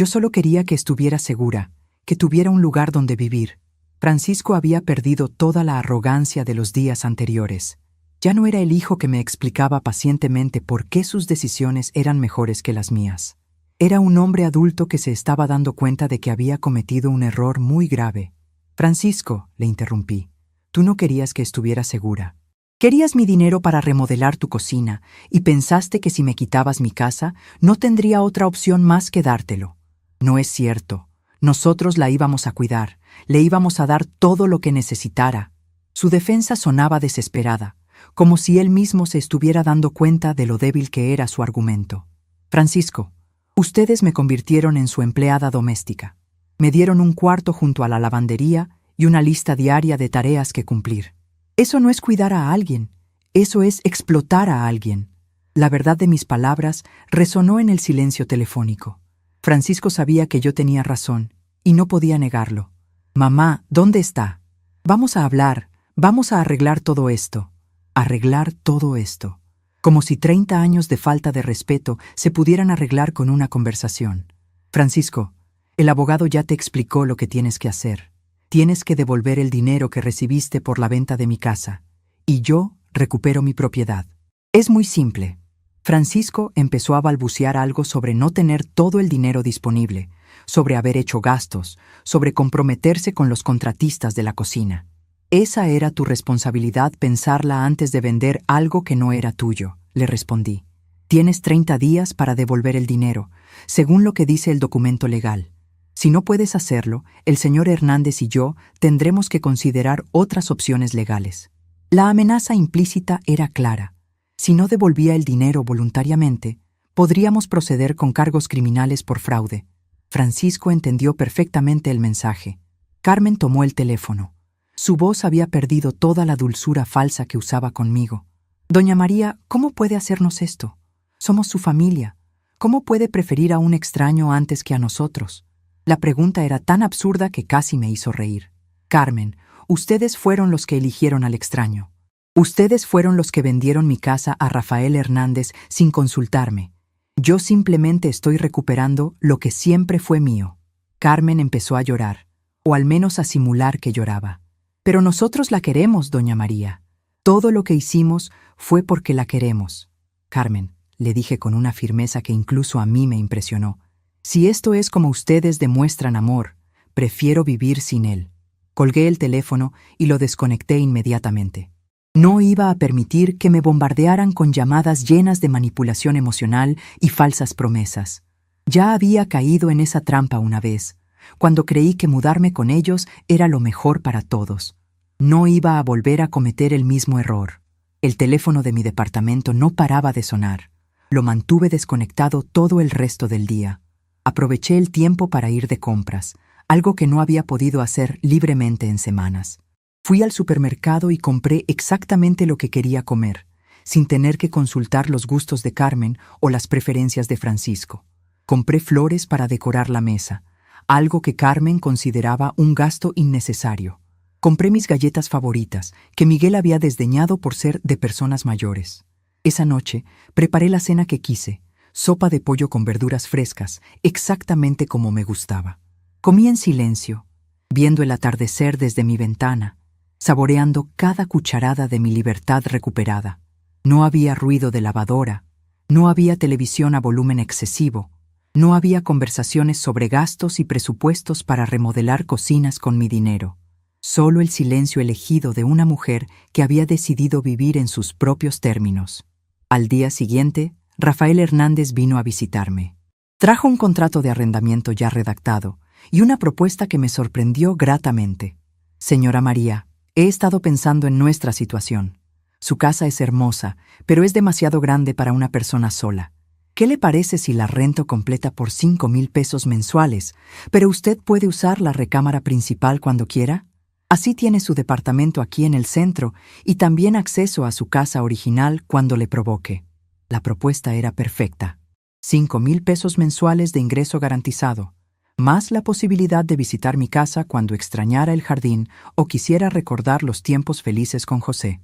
solo quería que estuviera segura, que tuviera un lugar donde vivir. Francisco había perdido toda la arrogancia de los días anteriores. Ya no era el hijo que me explicaba pacientemente por qué sus decisiones eran mejores que las mías. Era un hombre adulto que se estaba dando cuenta de que había cometido un error muy grave. Francisco, le interrumpí, tú no querías que estuviera segura. Querías mi dinero para remodelar tu cocina y pensaste que si me quitabas mi casa, no tendría otra opción más que dártelo. No es cierto. Nosotros la íbamos a cuidar, le íbamos a dar todo lo que necesitara. Su defensa sonaba desesperada, como si él mismo se estuviera dando cuenta de lo débil que era su argumento. Francisco, ustedes me convirtieron en su empleada doméstica. Me dieron un cuarto junto a la lavandería y una lista diaria de tareas que cumplir. Eso no es cuidar a alguien, eso es explotar a alguien. La verdad de mis palabras resonó en el silencio telefónico. Francisco sabía que yo tenía razón, y no podía negarlo. Mamá, ¿dónde está? Vamos a hablar, vamos a arreglar todo esto. Arreglar todo esto. Como si 30 años de falta de respeto se pudieran arreglar con una conversación. Francisco, el abogado ya te explicó lo que tienes que hacer. Tienes que devolver el dinero que recibiste por la venta de mi casa, y yo recupero mi propiedad. Es muy simple. Francisco empezó a balbucear algo sobre no tener todo el dinero disponible, sobre haber hecho gastos, sobre comprometerse con los contratistas de la cocina. Esa era tu responsabilidad pensarla antes de vender algo que no era tuyo, le respondí. Tienes 30 días para devolver el dinero, según lo que dice el documento legal. Si no puedes hacerlo, el señor Hernández y yo tendremos que considerar otras opciones legales. La amenaza implícita era clara. Si no devolvía el dinero voluntariamente, podríamos proceder con cargos criminales por fraude. Francisco entendió perfectamente el mensaje. Carmen tomó el teléfono. Su voz había perdido toda la dulzura falsa que usaba conmigo. Doña María, ¿cómo puede hacernos esto? Somos su familia. ¿Cómo puede preferir a un extraño antes que a nosotros? La pregunta era tan absurda que casi me hizo reír. Carmen, ustedes fueron los que eligieron al extraño. Ustedes fueron los que vendieron mi casa a Rafael Hernández sin consultarme. Yo simplemente estoy recuperando lo que siempre fue mío. Carmen empezó a llorar, o al menos a simular que lloraba. Pero nosotros la queremos, doña María. Todo lo que hicimos fue porque la queremos. Carmen, le dije con una firmeza que incluso a mí me impresionó. Si esto es como ustedes demuestran amor, prefiero vivir sin él. Colgué el teléfono y lo desconecté inmediatamente. No iba a permitir que me bombardearan con llamadas llenas de manipulación emocional y falsas promesas. Ya había caído en esa trampa una vez, cuando creí que mudarme con ellos era lo mejor para todos. No iba a volver a cometer el mismo error. El teléfono de mi departamento no paraba de sonar. Lo mantuve desconectado todo el resto del día. Aproveché el tiempo para ir de compras, algo que no había podido hacer libremente en semanas. Fui al supermercado y compré exactamente lo que quería comer, sin tener que consultar los gustos de Carmen o las preferencias de Francisco. Compré flores para decorar la mesa, algo que Carmen consideraba un gasto innecesario. Compré mis galletas favoritas, que Miguel había desdeñado por ser de personas mayores. Esa noche preparé la cena que quise, sopa de pollo con verduras frescas, exactamente como me gustaba. Comí en silencio, viendo el atardecer desde mi ventana, saboreando cada cucharada de mi libertad recuperada. No había ruido de lavadora, no había televisión a volumen excesivo, no había conversaciones sobre gastos y presupuestos para remodelar cocinas con mi dinero. Solo el silencio elegido de una mujer que había decidido vivir en sus propios términos. Al día siguiente, Rafael Hernández vino a visitarme. Trajo un contrato de arrendamiento ya redactado y una propuesta que me sorprendió gratamente. Señora María, he estado pensando en nuestra situación. Su casa es hermosa, pero es demasiado grande para una persona sola. ¿Qué le parece si la rento completa por 5,000 pesos mensuales, pero usted puede usar la recámara principal cuando quiera? Así tiene su departamento aquí en el centro y también acceso a su casa original cuando le provoque. La propuesta era perfecta. 5,000 pesos mensuales de ingreso garantizado, más la posibilidad de visitar mi casa cuando extrañara el jardín o quisiera recordar los tiempos felices con José.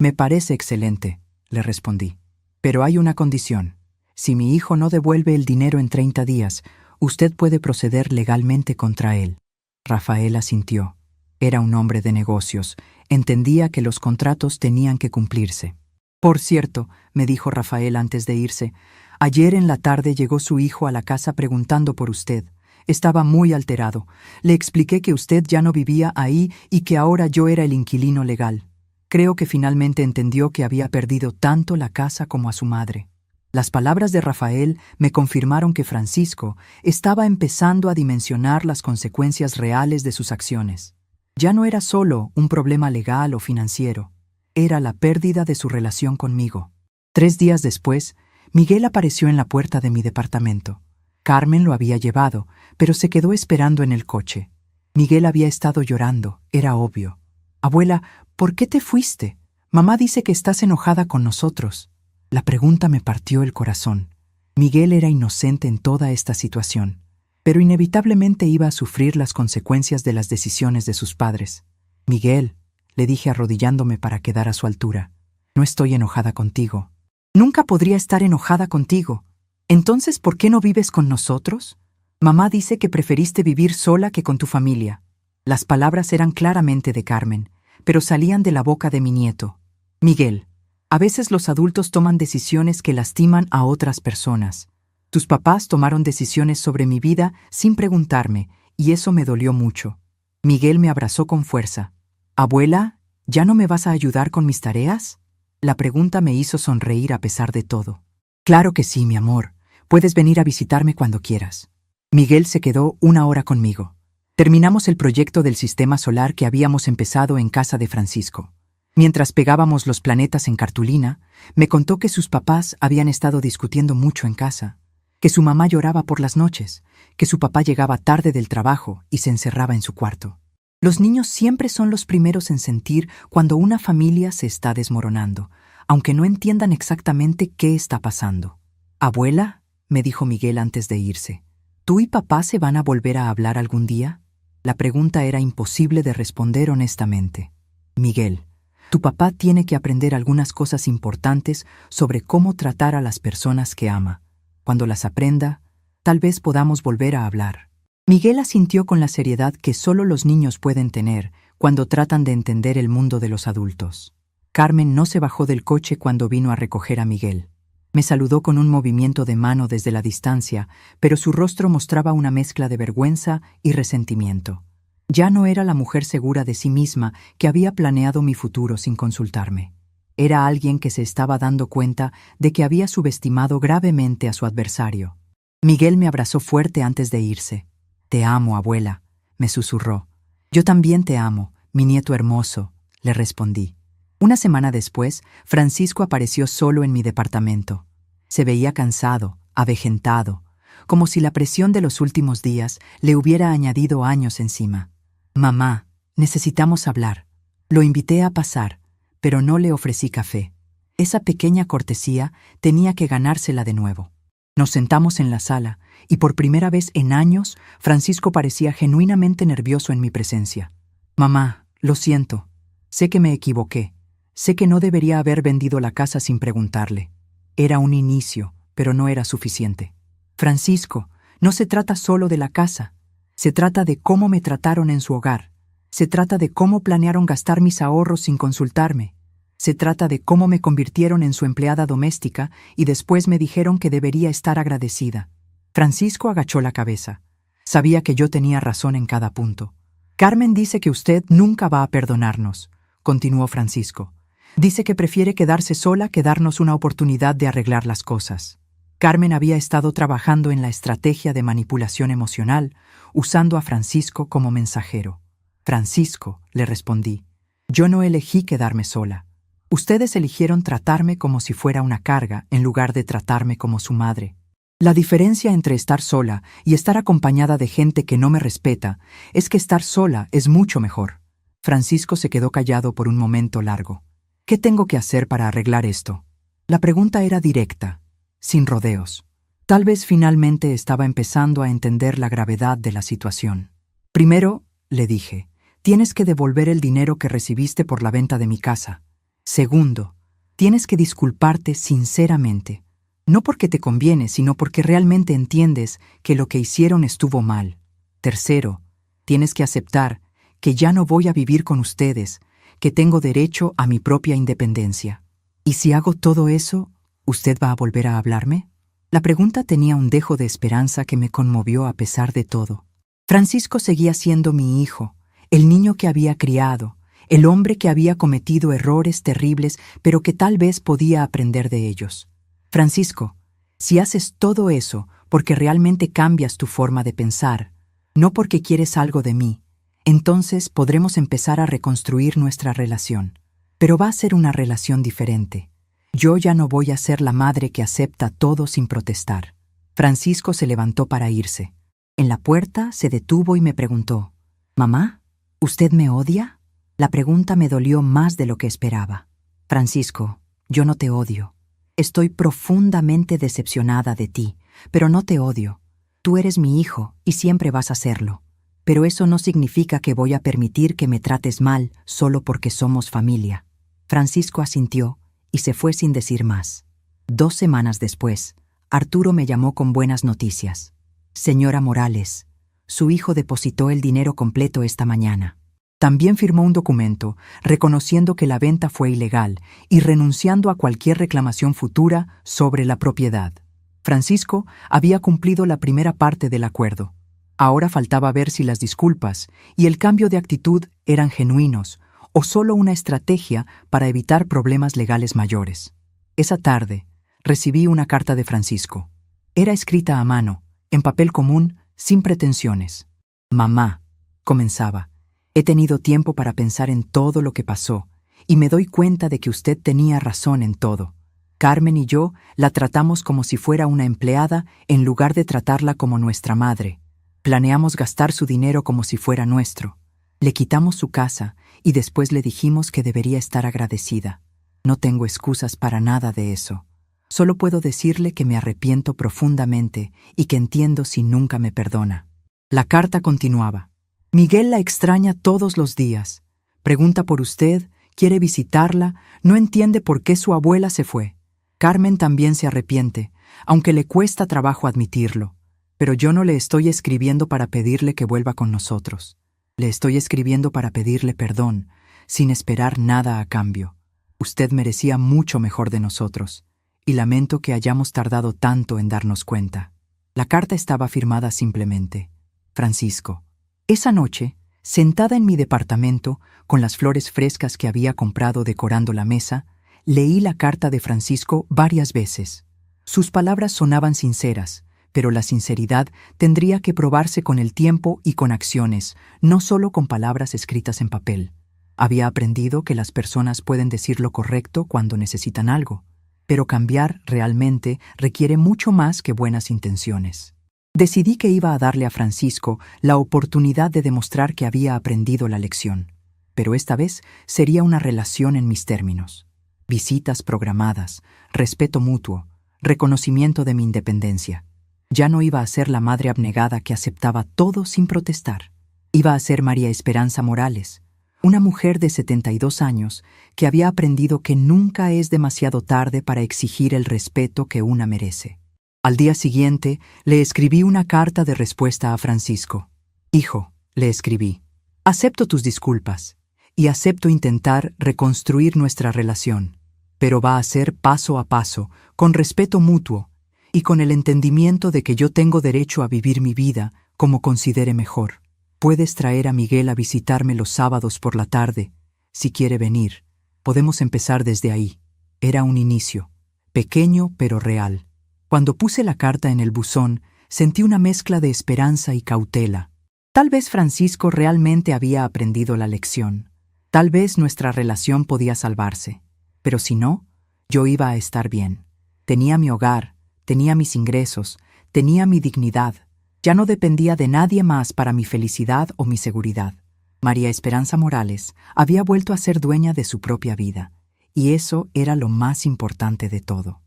Me parece excelente, le respondí. Pero hay una condición. Si mi hijo no devuelve el dinero en 30 días, usted puede proceder legalmente contra él. Rafael asintió. Era un hombre de negocios. Entendía que los contratos tenían que cumplirse. Por cierto, me dijo Rafael antes de irse, ayer en la tarde llegó su hijo a la casa preguntando por usted. Estaba muy alterado. Le expliqué que usted ya no vivía ahí y que ahora yo era el inquilino legal. Creo que finalmente entendió que había perdido tanto la casa como a su madre. Las palabras de Rafael me confirmaron que Francisco estaba empezando a dimensionar las consecuencias reales de sus acciones. Ya no era solo un problema legal o financiero, era la pérdida de su relación conmigo. 3 días después, Miguel apareció en la puerta de mi departamento. Carmen lo había llevado, pero se quedó esperando en el coche. Miguel había estado llorando, era obvio. Abuela, ¿por qué te fuiste? Mamá dice que estás enojada con nosotros. La pregunta me partió el corazón. Miguel era inocente en toda esta situación, pero inevitablemente iba a sufrir las consecuencias de las decisiones de sus padres. Miguel, le dije arrodillándome para quedar a su altura, no estoy enojada contigo. Nunca podría estar enojada contigo. Entonces, ¿por qué no vives con nosotros? Mamá dice que preferiste vivir sola que con tu familia. Las palabras eran claramente de Carmen, pero salían de la boca de mi nieto. Miguel, a veces los adultos toman decisiones que lastiman a otras personas. Tus papás tomaron decisiones sobre mi vida sin preguntarme, y eso me dolió mucho. Miguel me abrazó con fuerza. Abuela, ¿ya no me vas a ayudar con mis tareas? La pregunta me hizo sonreír a pesar de todo. Claro que sí, mi amor. Puedes venir a visitarme cuando quieras. Miguel se quedó 1 hora conmigo. Terminamos el proyecto del sistema solar que habíamos empezado en casa de Francisco. Mientras pegábamos los planetas en cartulina, me contó que sus papás habían estado discutiendo mucho en casa, que su mamá lloraba por las noches, que su papá llegaba tarde del trabajo y se encerraba en su cuarto. Los niños siempre son los primeros en sentir cuando una familia se está desmoronando, aunque no entiendan exactamente qué está pasando. Abuela, me dijo Miguel antes de irse, ¿tú y papá se van a volver a hablar algún día? La pregunta era imposible de responder honestamente. Miguel, tu papá tiene que aprender algunas cosas importantes sobre cómo tratar a las personas que ama. Cuando las aprenda, tal vez podamos volver a hablar. Miguel asintió con la seriedad que solo los niños pueden tener cuando tratan de entender el mundo de los adultos. Carmen no se bajó del coche cuando vino a recoger a Miguel. Me saludó con un movimiento de mano desde la distancia, pero su rostro mostraba una mezcla de vergüenza y resentimiento. Ya no era la mujer segura de sí misma que había planeado mi futuro sin consultarme. Era alguien que se estaba dando cuenta de que había subestimado gravemente a su adversario. Miguel me abrazó fuerte antes de irse. «Te amo, abuela», me susurró. «Yo también te amo, mi nieto hermoso», le respondí. 1 semana después, Francisco apareció solo en mi departamento. Se veía cansado, avejentado, como si la presión de los últimos días le hubiera añadido años encima. «Mamá, necesitamos hablar». Lo invité a pasar, pero no le ofrecí café. Esa pequeña cortesía tenía que ganársela de nuevo. Nos sentamos en la sala, y por primera vez en años, Francisco parecía genuinamente nervioso en mi presencia. «Mamá, lo siento. Sé que me equivoqué. Sé que no debería haber vendido la casa sin preguntarle. Era un inicio, pero no era suficiente. Francisco, no se trata solo de la casa. Se trata de cómo me trataron en su hogar. Se trata de cómo planearon gastar mis ahorros sin consultarme. Se trata de cómo me convirtieron en su empleada doméstica y después me dijeron que debería estar agradecida». Francisco agachó la cabeza. Sabía que yo tenía razón en cada punto. «Carmen dice que usted nunca va a perdonarnos», continuó Francisco. «Dice que prefiere quedarse sola que darnos una oportunidad de arreglar las cosas». Carmen había estado trabajando en la estrategia de manipulación emocional, usando a Francisco como mensajero. «Francisco», le respondí, «yo no elegí quedarme sola. Ustedes eligieron tratarme como si fuera una carga en lugar de tratarme como su madre. La diferencia entre estar sola y estar acompañada de gente que no me respeta es que estar sola es mucho mejor». Francisco se quedó callado por un momento largo. «¿Qué tengo que hacer para arreglar esto?». La pregunta era directa, sin rodeos. Tal vez finalmente estaba empezando a entender la gravedad de la situación. «Primero», le dije, «tienes que devolver el dinero que recibiste por la venta de mi casa. Segundo, tienes que disculparte sinceramente. No porque te conviene, sino porque realmente entiendes que lo que hicieron estuvo mal. Tercero, tienes que aceptar que ya no voy a vivir con ustedes, que tengo derecho a mi propia independencia. ¿Y si hago todo eso, usted va a volver a hablarme? La pregunta tenía un dejo de esperanza que me conmovió a pesar de todo. Francisco seguía siendo mi hijo, el niño que había criado, el hombre que había cometido errores terribles, pero que tal vez podía aprender de ellos. Francisco, si haces todo eso porque realmente cambias tu forma de pensar, no porque quieres algo de mí, entonces podremos empezar a reconstruir nuestra relación. Pero va a ser una relación diferente. Yo ya no voy a ser la madre que acepta todo sin protestar. Francisco se levantó para irse. En la puerta se detuvo y me preguntó, «Mamá, ¿usted me odia?» La pregunta me dolió más de lo que esperaba. «Francisco, yo no te odio. Estoy profundamente decepcionada de ti, pero no te odio. Tú eres mi hijo y siempre vas a serlo. Pero eso no significa que voy a permitir que me trates mal solo porque somos familia». Francisco asintió y se fue sin decir más. 2 semanas después, Arturo me llamó con buenas noticias. «Señora Morales, su hijo depositó el dinero completo esta mañana». También firmó un documento reconociendo que la venta fue ilegal y renunciando a cualquier reclamación futura sobre la propiedad. Francisco había cumplido la primera parte del acuerdo. Ahora faltaba ver si las disculpas y el cambio de actitud eran genuinos o solo una estrategia para evitar problemas legales mayores. Esa tarde, recibí una carta de Francisco. Era escrita a mano, en papel común, sin pretensiones. «Mamá», comenzaba, «he tenido tiempo para pensar en todo lo que pasó y me doy cuenta de que usted tenía razón en todo. Carmen y yo la tratamos como si fuera una empleada en lugar de tratarla como nuestra madre. Planeamos gastar su dinero como si fuera nuestro. Le quitamos su casa y después le dijimos que debería estar agradecida. No tengo excusas para nada de eso. Solo puedo decirle que me arrepiento profundamente y que entiendo si nunca me perdona». La carta continuaba. «Miguel la extraña todos los días. Pregunta por usted, quiere visitarla, no entiende por qué su abuela se fue. Carmen también se arrepiente, aunque le cuesta trabajo admitirlo. Pero yo no le estoy escribiendo para pedirle que vuelva con nosotros. Le estoy escribiendo para pedirle perdón, sin esperar nada a cambio. Usted merecía mucho mejor de nosotros, y lamento que hayamos tardado tanto en darnos cuenta». La carta estaba firmada simplemente. «Francisco». Esa noche, sentada en mi departamento, con las flores frescas que había comprado decorando la mesa, leí la carta de Francisco varias veces. Sus palabras sonaban sinceras, pero la sinceridad tendría que probarse con el tiempo y con acciones, no solo con palabras escritas en papel. Había aprendido que las personas pueden decir lo correcto cuando necesitan algo, pero cambiar realmente requiere mucho más que buenas intenciones. Decidí que iba a darle a Francisco la oportunidad de demostrar que había aprendido la lección, pero esta vez sería una relación en mis términos. Visitas programadas, respeto mutuo, reconocimiento de mi independencia. Ya no iba a ser la madre abnegada que aceptaba todo sin protestar. Iba a ser María Esperanza Morales, una mujer de 72 años que había aprendido que nunca es demasiado tarde para exigir el respeto que una merece. Al día siguiente, le escribí una carta de respuesta a Francisco. «Hijo», le escribí, «acepto tus disculpas y acepto intentar reconstruir nuestra relación, pero va a ser paso a paso, con respeto mutuo y con el entendimiento de que yo tengo derecho a vivir mi vida como considere mejor. Puedes traer a Miguel a visitarme los sábados por la tarde, si quiere venir. Podemos empezar desde ahí». Era un inicio, pequeño pero real. Cuando puse la carta en el buzón, sentí una mezcla de esperanza y cautela. Tal vez Francisco realmente había aprendido la lección. Tal vez nuestra relación podía salvarse. Pero si no, yo iba a estar bien. Tenía mi hogar, tenía mis ingresos, tenía mi dignidad. Ya no dependía de nadie más para mi felicidad o mi seguridad. María Esperanza Morales había vuelto a ser dueña de su propia vida, y eso era lo más importante de todo.